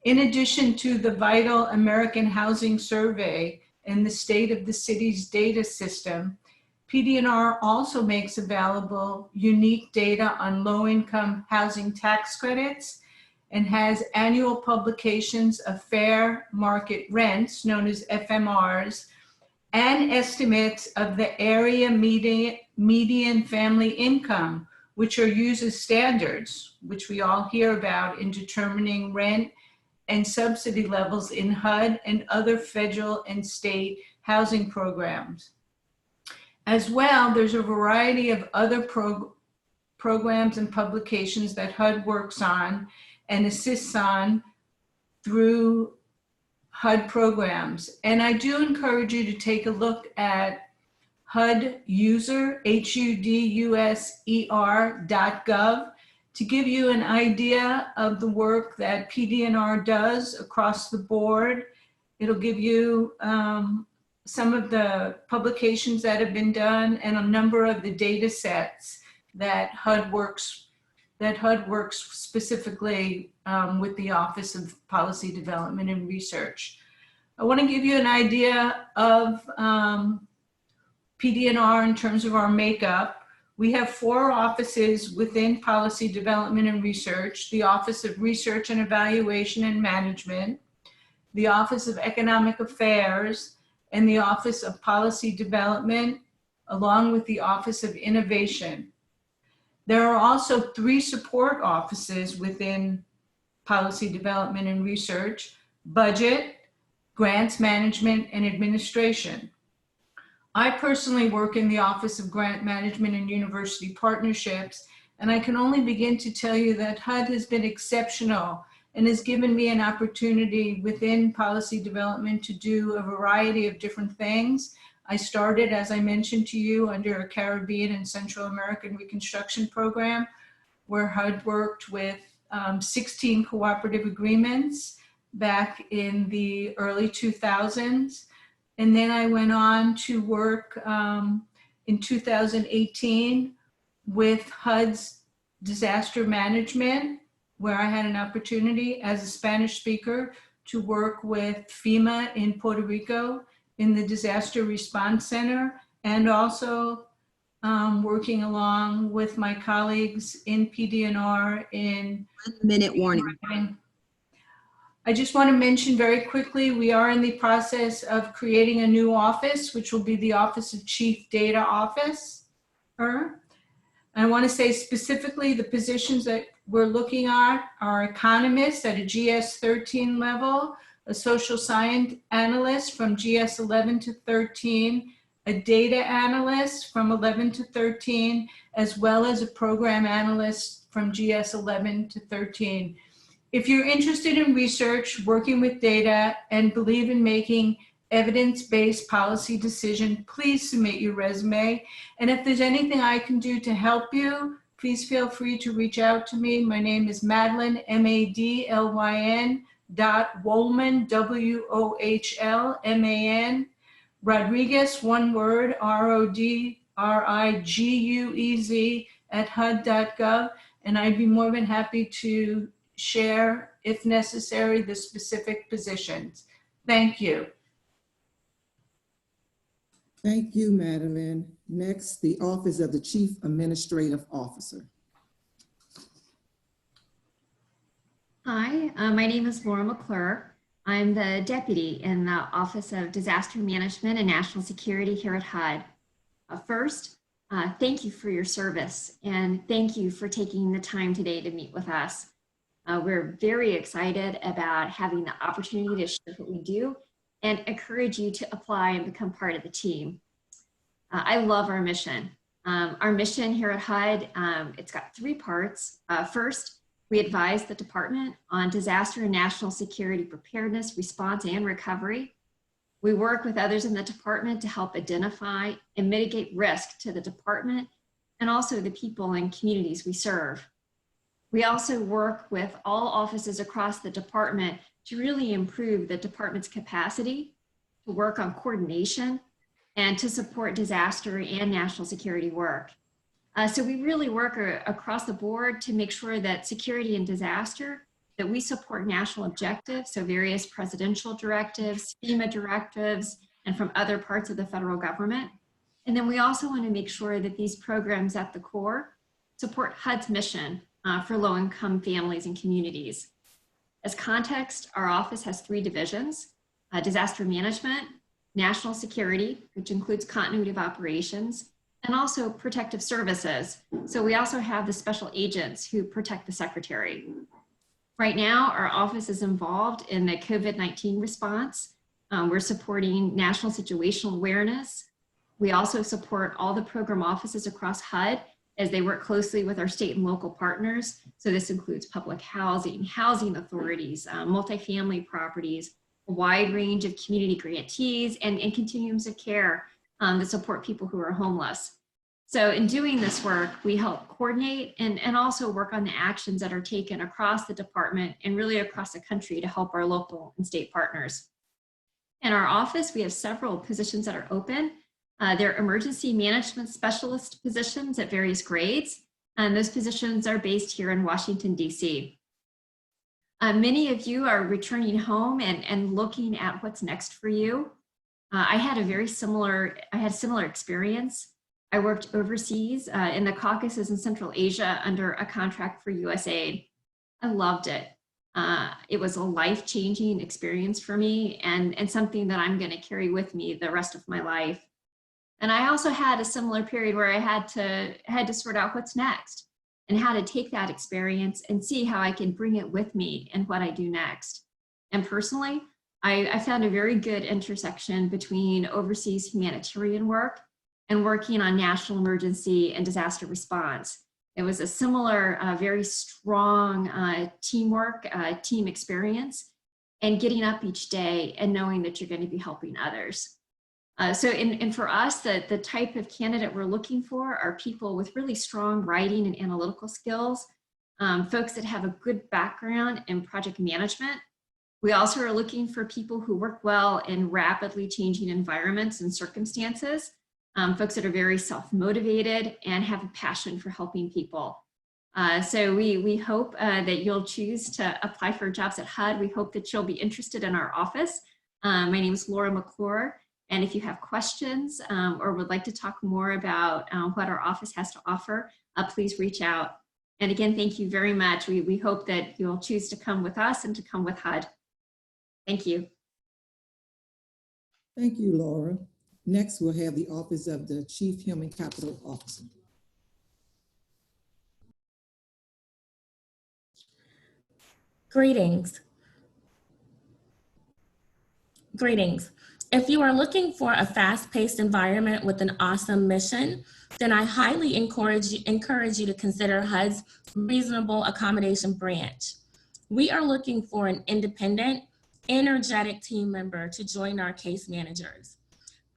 In addition to the vital American Housing Survey and the State of the City's data system, PD&R also makes available unique data on low-income housing tax credits and has annual publications of fair market rents, known as FMRs, and estimates of the area median family income, which are used as standards, which we all hear about in determining rent and subsidy levels in HUD and other federal and state housing programs. As well, there's a variety of other programs and publications that HUD works on and assists on through HUD programs. And I do encourage you to take a look at HUD user, HUDUSER.gov, to give you an idea of the work that PD&R does across the board. It'll give you some of the publications that have been done and a number of the data sets that HUD works specifically with the Office of Policy Development and Research. I want to give you an idea of PD&R in terms of our makeup. We have 4 offices within Policy Development and Research: the Office of Research and Evaluation and Management, the Office of Economic Affairs, and the Office of Policy Development, along with the Office of Innovation. There are also 3 support offices within Policy Development and Research: Budget, Grants Management, and Administration. I personally work in the Office of Grant Management and University Partnerships, and I can only begin to tell you that HUD has been exceptional and has given me an opportunity within policy development to do a variety of different things. I started, as I mentioned to you, under a Caribbean and Central American Reconstruction Program, where HUD worked with 16 cooperative agreements back in the early 2000s. And then I went on to work in 2018 with HUD's disaster management, where I had an opportunity as a Spanish speaker to work with FEMA in Puerto Rico in the Disaster Response Center, and also working along with my colleagues in PD&R in 1-minute warning. I just want to mention very quickly, we are in the process of creating a new office, which will be the Office of Chief Data Officer. I want to say specifically the positions that we're looking at are economists at a GS 13 level, a social science analyst from GS 11 to 13, a data analyst from 11 to 13, as well as a program analyst from GS 11 to 13. If you're interested in research, working with data, and believe in making evidence-based policy decision, please submit your resume. And if there's anything I can do to help you, please feel free to reach out to me. My name is Madeline, M-A-D-L-Y-N .Wohlman, W-O-H-L-M-A-N, Rodriguez, one word, R-O-D-R-I-G-U-E-Z @HUD.gov. And I'd be more than happy to share, if necessary, the specific positions. Thank you. Thank you, Madeline. Next, the Office of the Chief Administrative Officer. Hi, my name is Laura McClure. I'm the deputy in the Office of Disaster Management and National Security here at HUD. First, thank you for your service, and thank you for taking the time today to meet with us. We're very excited about having the opportunity to share what we do and encourage you to apply and become part of the team. I love our mission. Our mission here at HUD, it's got 3 parts. First, we advise the department on disaster and national security preparedness, response, and recovery. We work with others in the department to help identify and mitigate risk to the department and also the people and communities we serve. We also work with all offices across the department to really improve the department's capacity to work on coordination and to support disaster and national security work. So we really work across the board to make sure that security and disaster, that we support national objectives, so various presidential directives, FEMA directives, and from other parts of the federal government. And then we also want to make sure that these programs at the core support HUD's mission for low-income families and communities. As context, our office has 3 divisions: disaster management, national security, which includes continuity of operations, and also protective services. So we also have the special agents who protect the secretary. Right now, our office is involved in the COVID-19 response. We're supporting national situational awareness. We also support all the program offices across HUD as they work closely with our state and local partners. So this includes public housing, housing authorities, multifamily properties, a wide range of community grantees, and continuums of care that support people who are homeless. So in doing this work, we help coordinate and also work on the actions that are taken across the department and really across the country to help our local and state partners. In our office, we have several positions that are open. They're emergency management specialist positions at various grades, and those positions are based here in Washington, D.C. Many of you are returning home and looking at what's next for you. I had a similar experience. I worked overseas in the Caucasus and Central Asia under a contract for USAID. I loved it. It was a life-changing experience for me and something that I'm going to carry with me the rest of my life. And I also had a similar period where I had to sort out what's next and how to take that experience and see how I can bring it with me in what I do next. And personally, I found a very good intersection between overseas humanitarian work and working on national emergency and disaster response. It was a similar, very strong teamwork, team experience, and getting up each day and knowing that you're going to be helping others. So for us, the type of candidate we're looking for are people with really strong writing and analytical skills, folks that have a good background in project management, We also are looking for people who work well in rapidly changing environments and circumstances, folks that are very self-motivated and have a passion for helping people. So we hope that you'll choose to apply for jobs at HUD. We hope that you'll be interested in our office. My name is Laura McClure, and if you have questions or would like to talk more about what our office has to offer, please reach out. And again, thank you very much. We hope that you'll choose to come with us and to come with HUD. Thank you. Thank you, Laura. Next, we'll have the Office of the Chief Human Capital Officer. Greetings. Greetings. If you are looking for a fast-paced environment with an awesome mission, then I highly encourage you to consider HUD's Reasonable Accommodation Branch. We are looking for an independent, energetic team member to join our case managers.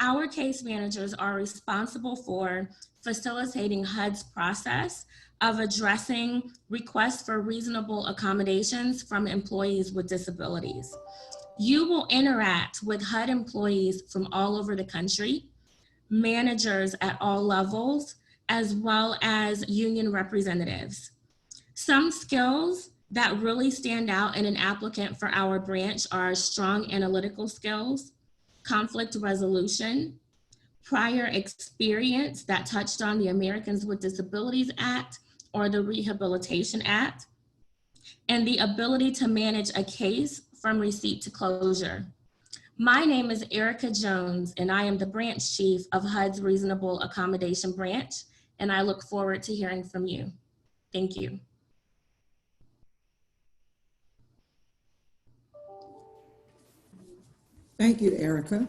Our case managers are responsible for facilitating HUD's process of addressing requests for reasonable accommodations from employees with disabilities. You will interact with HUD employees from all over the country, managers at all levels, as well as union representatives. Some skills that really stand out in an applicant for our branch are strong analytical skills, conflict resolution, prior experience that touched on the Americans with Disabilities Act or the Rehabilitation Act, and the ability to manage a case from receipt to closure. My name is Erica Jones, and I am the branch chief of HUD's Reasonable Accommodation Branch, and I look forward to hearing from you. Thank you. Thank you, Erica.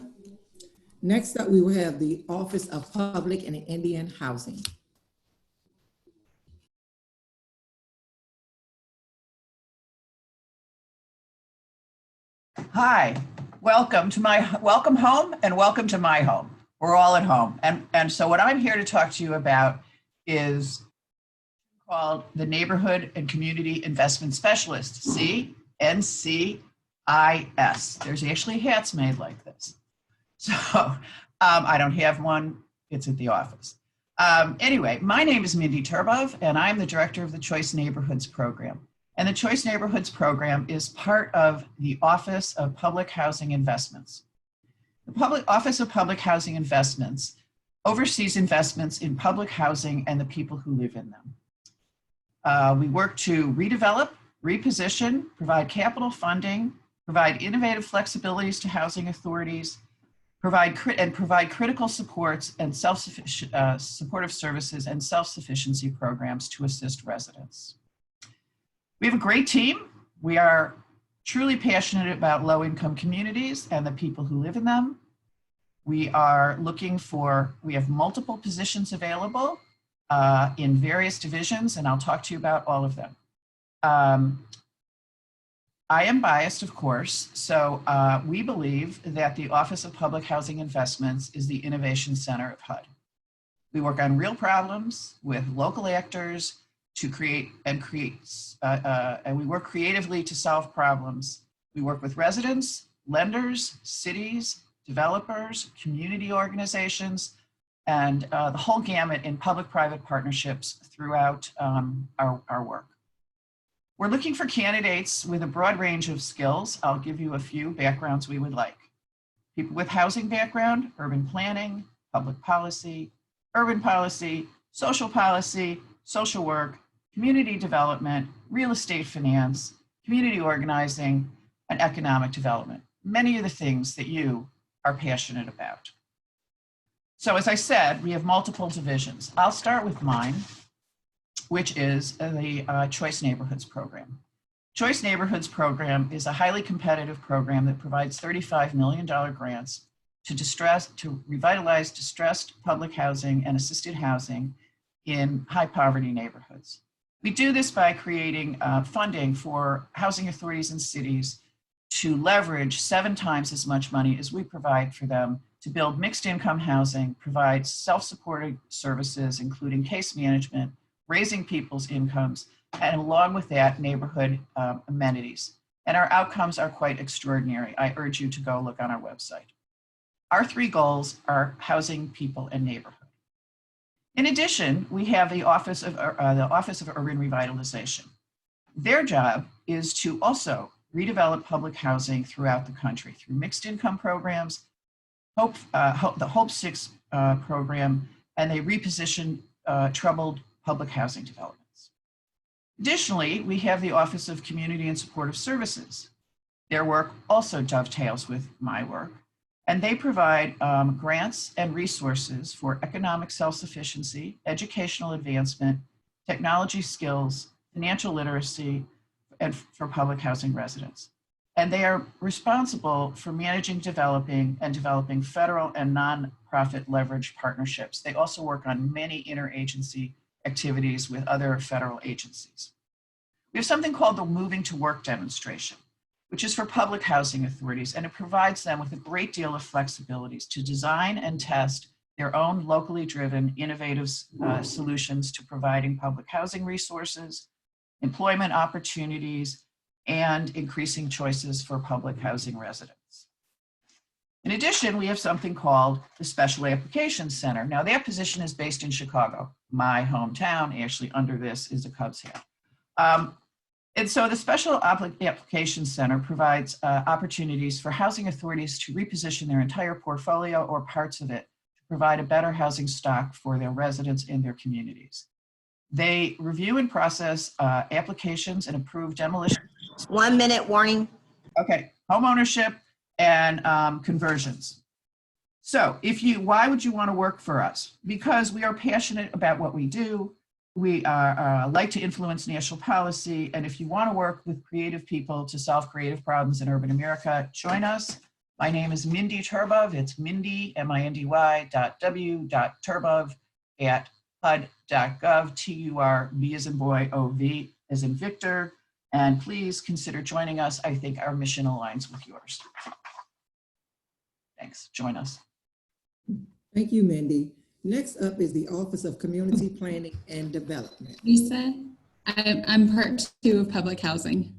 Next up, we will have the Office of Public and Indian Housing. Hi, welcome home and welcome to my home. We're all at home. And so what I'm here to talk to you about is called the Neighborhood and Community Investment Specialist, NCIS. There's actually hats made like this. So I don't have one, it's at the office. Anyway, my name is Mindy Turbov and I'm the director of the Choice Neighborhoods program. And the Choice Neighborhoods program is part of the Office of Public Housing Investments. The Office of Public Housing Investments oversees investments in public housing and the people who live in them. We work to redevelop, reposition, provide capital funding, provide innovative flexibilities to housing authorities, provide critical supports and supportive services and self-sufficiency programs to assist residents. We have a great team. We are truly passionate about low-income communities and the people who live in them. We have multiple positions available in various divisions, and I'll talk to you about all of them. I am biased, of course, so we believe that the Office of Public Housing Investments is the innovation center of HUD. We work on real problems with local actors and we work creatively to solve problems. We work with residents, lenders, cities, developers, community organizations, and the whole gamut in public-private partnerships throughout our work. We're looking for candidates with a broad range of skills. I'll give you a few backgrounds we would like. People with housing background, urban planning, public policy, urban policy, social work, community development, real estate finance, community organizing, and economic development. Many of the things that you are passionate about. So as I said, we have multiple divisions. I'll start with mine, which is the Choice Neighborhoods program. Choice Neighborhoods program is a highly competitive program that provides $35 million grants to revitalize distressed public housing and assisted housing in high poverty neighborhoods. We do this by creating funding for housing authorities and cities to leverage 7 times as much money as we provide for them to build mixed income housing, provide self-supporting services, including case management, raising people's incomes, and along with that, neighborhood amenities. and our outcomes are quite extraordinary. I urge you to go look on our website. Our 3 goals are housing, people, and neighborhood. In addition, we have the Office of Urban Revitalization. Their job is to also redevelop public housing throughout the country through mixed income programs, the Hope 6 program, and they reposition troubled public housing developments. Additionally, we have the Office of Community and Supportive Services. Their work also dovetails with my work, and they provide grants and resources for economic self-sufficiency, educational advancement, technology skills, financial literacy, and for public housing residents. And they are responsible for managing, developing federal and nonprofit leverage partnerships. They also work on many interagency activities with other federal agencies. We have something called the Moving to Work demonstration, which is for public housing authorities, and it provides them with a great deal of flexibilities to design and test their own locally driven innovative solutions to providing public housing resources, employment opportunities, and increasing choices for public housing residents. In addition, we have something called the Special Applications Center. Now, their position is based in Chicago, my hometown. Actually, under this is a Cubs hat. And so the Special Applications Center provides opportunities for housing authorities to reposition their entire portfolio or parts of it to provide a better housing stock for their residents in their communities. They review and process applications and approve demolition. 1 minute warning. Okay, home ownership and conversions. So why would you want to work for us? Because we are passionate about what we do. We like to influence national policy. And if you want to work with creative people to solve creative problems in urban America, join us. My name is Mindy Turbov. It's Mindy, mindy.w.turbov @HUD.gov, TURB as in boy, OV as in Victor. And please consider joining us. I think our mission aligns with yours. Thanks. Join us. Thank you, Mindy. Next up is the Office of Community Planning and Development. Lisa, I'm part 2 of public housing.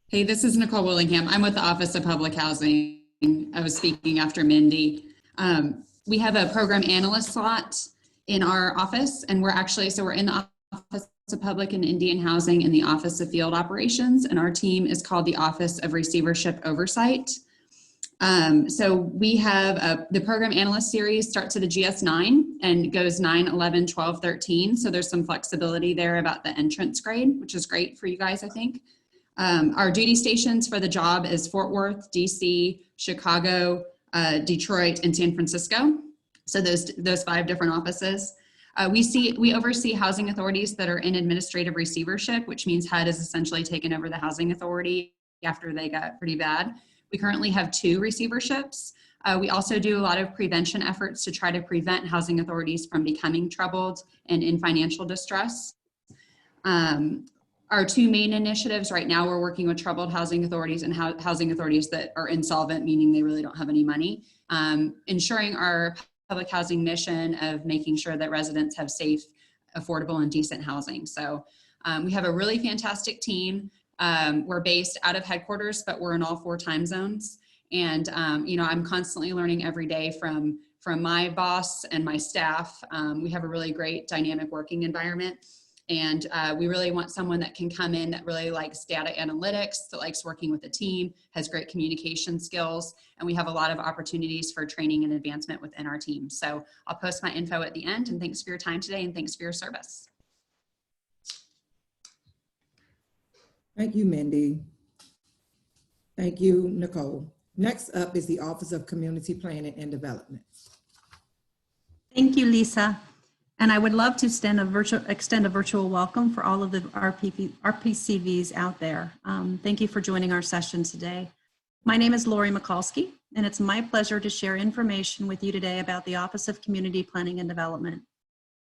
Hey, this is Nicole Willingham. I'm with the Office of Public Housing. I was speaking after Mindy. We have a program analyst slot in our office, and we're in the Office of Public and Indian Housing in the Office of Field Operations, and our team is called the Office of Receivership Oversight. So we have the program analyst series starts at a GS9 and goes 9, 11, 12, 13. So there's some flexibility there about the entrance grade, which is great for you guys, I think. Our duty stations for the job is Fort Worth, DC, Chicago, Detroit, and San Francisco. So those 5 different offices. We oversee housing authorities that are in administrative receivership, which means HUD has essentially taken over the housing authority after they got pretty bad. We currently have 2 receiverships. We also do a lot of prevention efforts to try to prevent housing authorities from becoming troubled and in financial distress. Our 2 main initiatives right now, we're working with troubled housing authorities and housing authorities that are insolvent, meaning they really don't have any money. Ensuring our public housing mission of making sure that residents have safe, affordable, and decent housing. So we have a really fantastic team. We're based out of headquarters, but we're in all 4 time zones. And I'm constantly learning every day from my boss and my staff. We have a really great dynamic working environment. And we really want someone that can come in that really likes data analytics, that likes working with a team, has great communication skills, and we have a lot of opportunities for training and advancement within our team. So I'll post my info at the end, and thanks for your time today, and thanks for your service. Thank you, Mindy. Thank you, Nicole. Next up is the Office of Community Planning and Development. Thank you, Lisa. And I would love to extend a virtual welcome for all of the RPCVs out there. Thank you for joining our session today. My name is Lori Mikulski, and it's my pleasure to share information with you today about the Office of Community Planning and Development.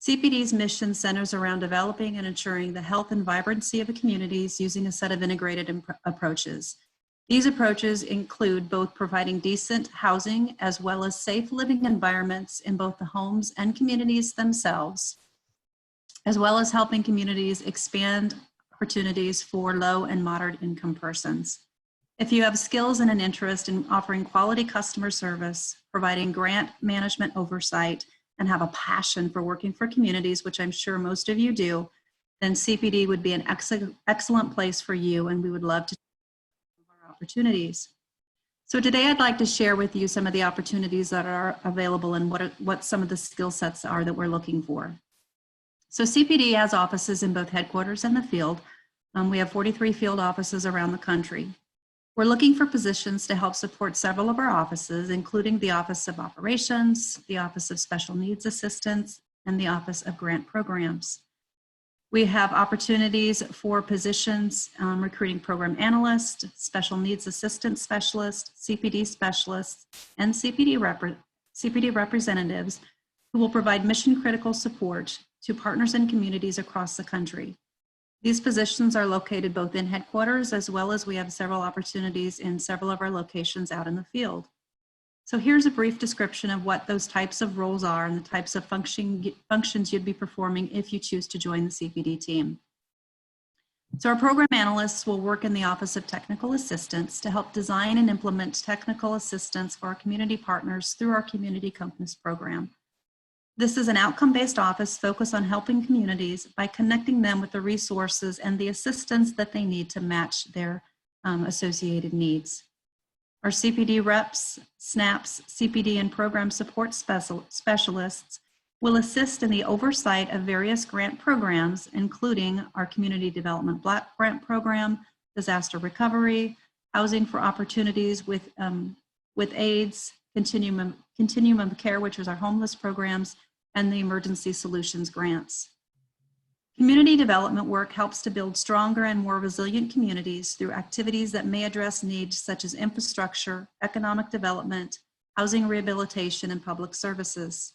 CPD's mission centers around developing and ensuring the health and vibrancy of the communities using a set of integrated approaches. These approaches include both providing decent housing as well as safe living environments in both the homes and communities themselves, as well as helping communities expand opportunities for low and moderate income persons. If you have skills and an interest in offering quality customer service, providing grant management oversight, and have a passion for working for communities, which I'm sure most of you do, then CPD would be an excellent place for you, and we would love to talk about our opportunities. So today I'd like to share with you some of the opportunities that are available and what some of the skill sets are that we're looking for. So CPD has offices in both headquarters and the field. We have 43 field offices around the country. We're looking for positions to help support several of our offices, including the Office of Operations, the Office of Special Needs Assistance, and the Office of Grant Programs. We have opportunities for positions recruiting program analyst, special needs assistant specialist, CPD specialists, and CPD representatives who will provide mission critical support to partners and communities across the country. These positions are located both in headquarters as well as we have several opportunities in several of our locations out in the field. So here's a brief description of what those types of roles are and the types of functions you'd be performing if you choose to join the CPD team. So our program analysts will work in the Office of Technical Assistance to help design and implement technical assistance for our community partners through our Community Compass program. This is an outcome-based office focused on helping communities by connecting them with the resources and the assistance that they need to match their associated needs. Our CPD reps, SNAPs, CPD and program support specialists will assist in the oversight of various grant programs, including our Community Development Block Grant Program, Disaster Recovery, Housing for Opportunities with AIDS, Continuum of Care, which is our homeless programs, and the Emergency Solutions Grants. Community development work helps to build stronger and more resilient communities through activities that may address needs such as infrastructure, economic development, housing rehabilitation, and public services.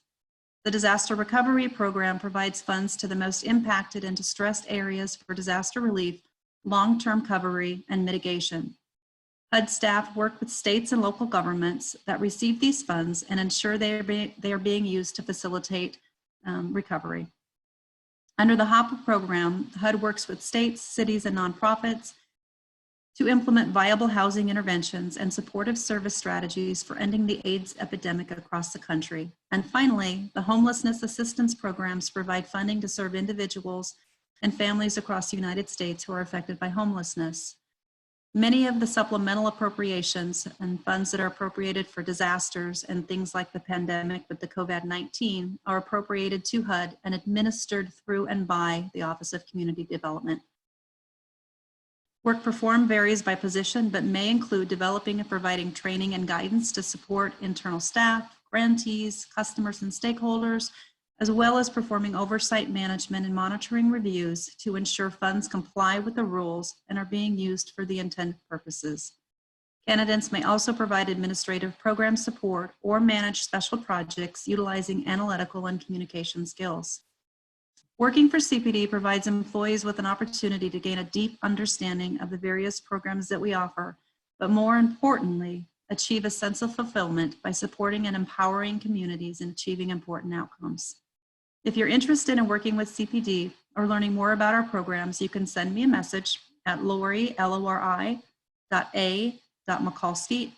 The Disaster Recovery Program provides funds to the most impacted and distressed areas for disaster relief, long-term recovery, and mitigation. HUD staff work with states and local governments that receive these funds and ensure they are being used to facilitate recovery. Under the HOPA program, HUD works with states, cities, and nonprofits to implement viable housing interventions and supportive service strategies for ending the AIDS epidemic across the country. And finally, the homelessness assistance programs provide funding to serve individuals and families across the United States who are affected by homelessness. Many of the supplemental appropriations and funds that are appropriated for disasters and things like the pandemic with the COVID-19 are appropriated to HUD and administered through and by the Office of Community Development. Work performed varies by position, but may include developing and providing training and guidance to support internal staff, grantees, customers, and stakeholders, as well as performing oversight management and monitoring reviews to ensure funds comply with the rules and are being used for the intended purposes. Candidates may also provide administrative program support or manage special projects utilizing analytical and communication skills. Working for CPD provides employees with an opportunity to gain a deep understanding of the various programs that we offer, but more importantly, achieve a sense of fulfillment by supporting and empowering communities in achieving important outcomes. If you're interested in working with CPD or learning more about our programs, you can send me a message at Lori, LORI.A.McCalski,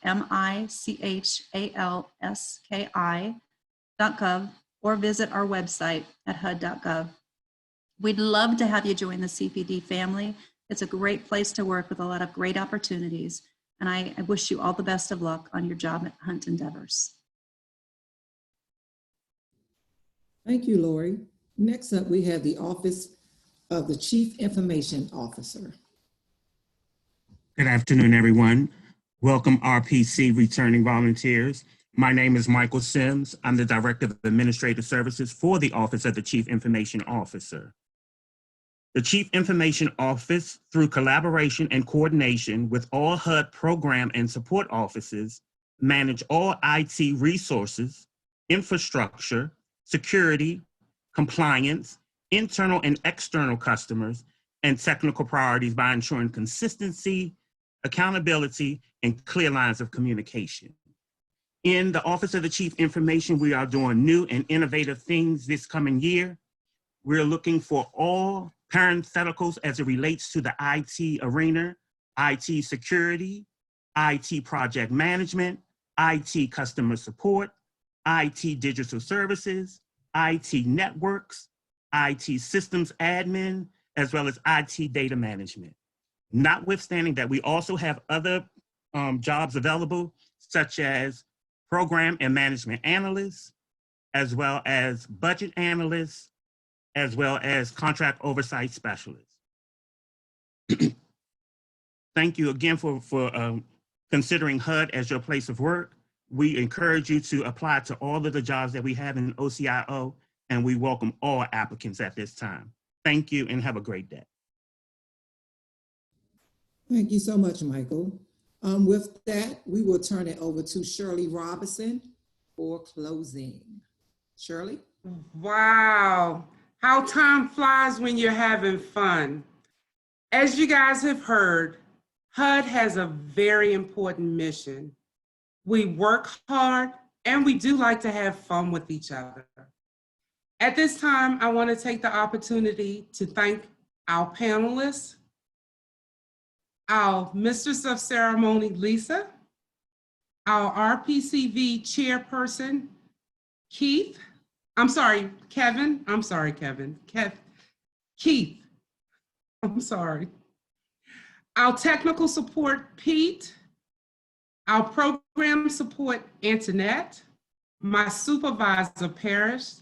MICHALSKI.gov, or visit our website at HUD.gov. We'd love to have you join the CPD family. It's a great place to work with a lot of great opportunities, and I wish you all the best of luck on your job hunt endeavors. Thank you, Lori. Next up, we have the Office of the Chief Information Officer. Good afternoon, everyone. Welcome, RPC returning volunteers. My name is Michael Sims. I'm the Director of Administrative Services for the Office of the Chief Information Officer. The Chief Information Office, through collaboration and coordination with all HUD program and support offices, manage all IT resources, infrastructure, security, compliance, internal and external customers, and technical priorities by ensuring consistency, accountability, and clear lines of communication. In the Office of the Chief Information, we are doing new and innovative things this coming year. We're looking for all parentheticals as it relates to the IT arena, IT security, IT project management, IT customer support, IT digital services, IT networks, IT systems admin, as well as IT data management. Notwithstanding that, we also have other jobs available, such as program and management analysts, as well as budget analysts, as well as contract oversight specialists. Thank you again for considering HUD as your place of work. We encourage you to apply to all of the jobs that we have in OCIO, and we welcome all applicants at this time. Thank you and have a great day. Thank you so much, Michael. With that, we will turn it over to Shirley Robinson for closing. Shirley? Wow, how time flies when you're having fun. As you guys have heard, HUD has a very important mission. We work hard and we do like to have fun with each other. At this time, I want to take the opportunity to thank our panelists, our Mistress of Ceremony, Lisa, our RPCV chairperson, Keith. I'm sorry, Kevin. I'm sorry, Kevin. Keith. I'm sorry. Our technical support, Pete. Our program support, Antoinette. My supervisor, Parrish.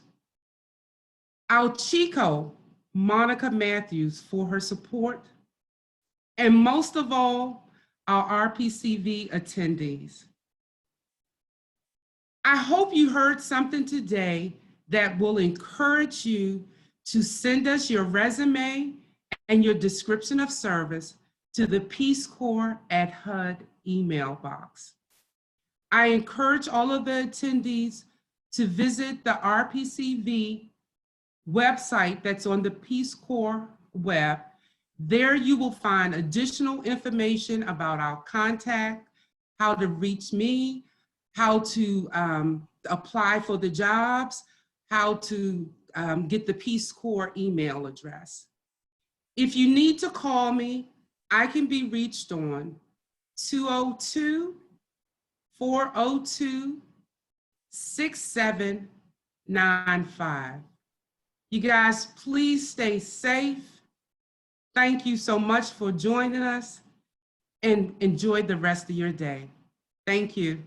Our Chico, Monica Matthews, for her support. And most of all, our RPCV attendees. I hope you heard something today that will encourage you to send us your resume and your description of service to the Peace Corps at HUD email box. I encourage all of the attendees to visit the RPCV website that's on the Peace Corps web. There you will find additional information about our contact, how to reach me, how to apply for the jobs, how to get the Peace Corps email address. If you need to call me, I can be reached on 202-402-6795. You guys, please stay safe. Thank you so much for joining us and enjoy the rest of your day. Thank you.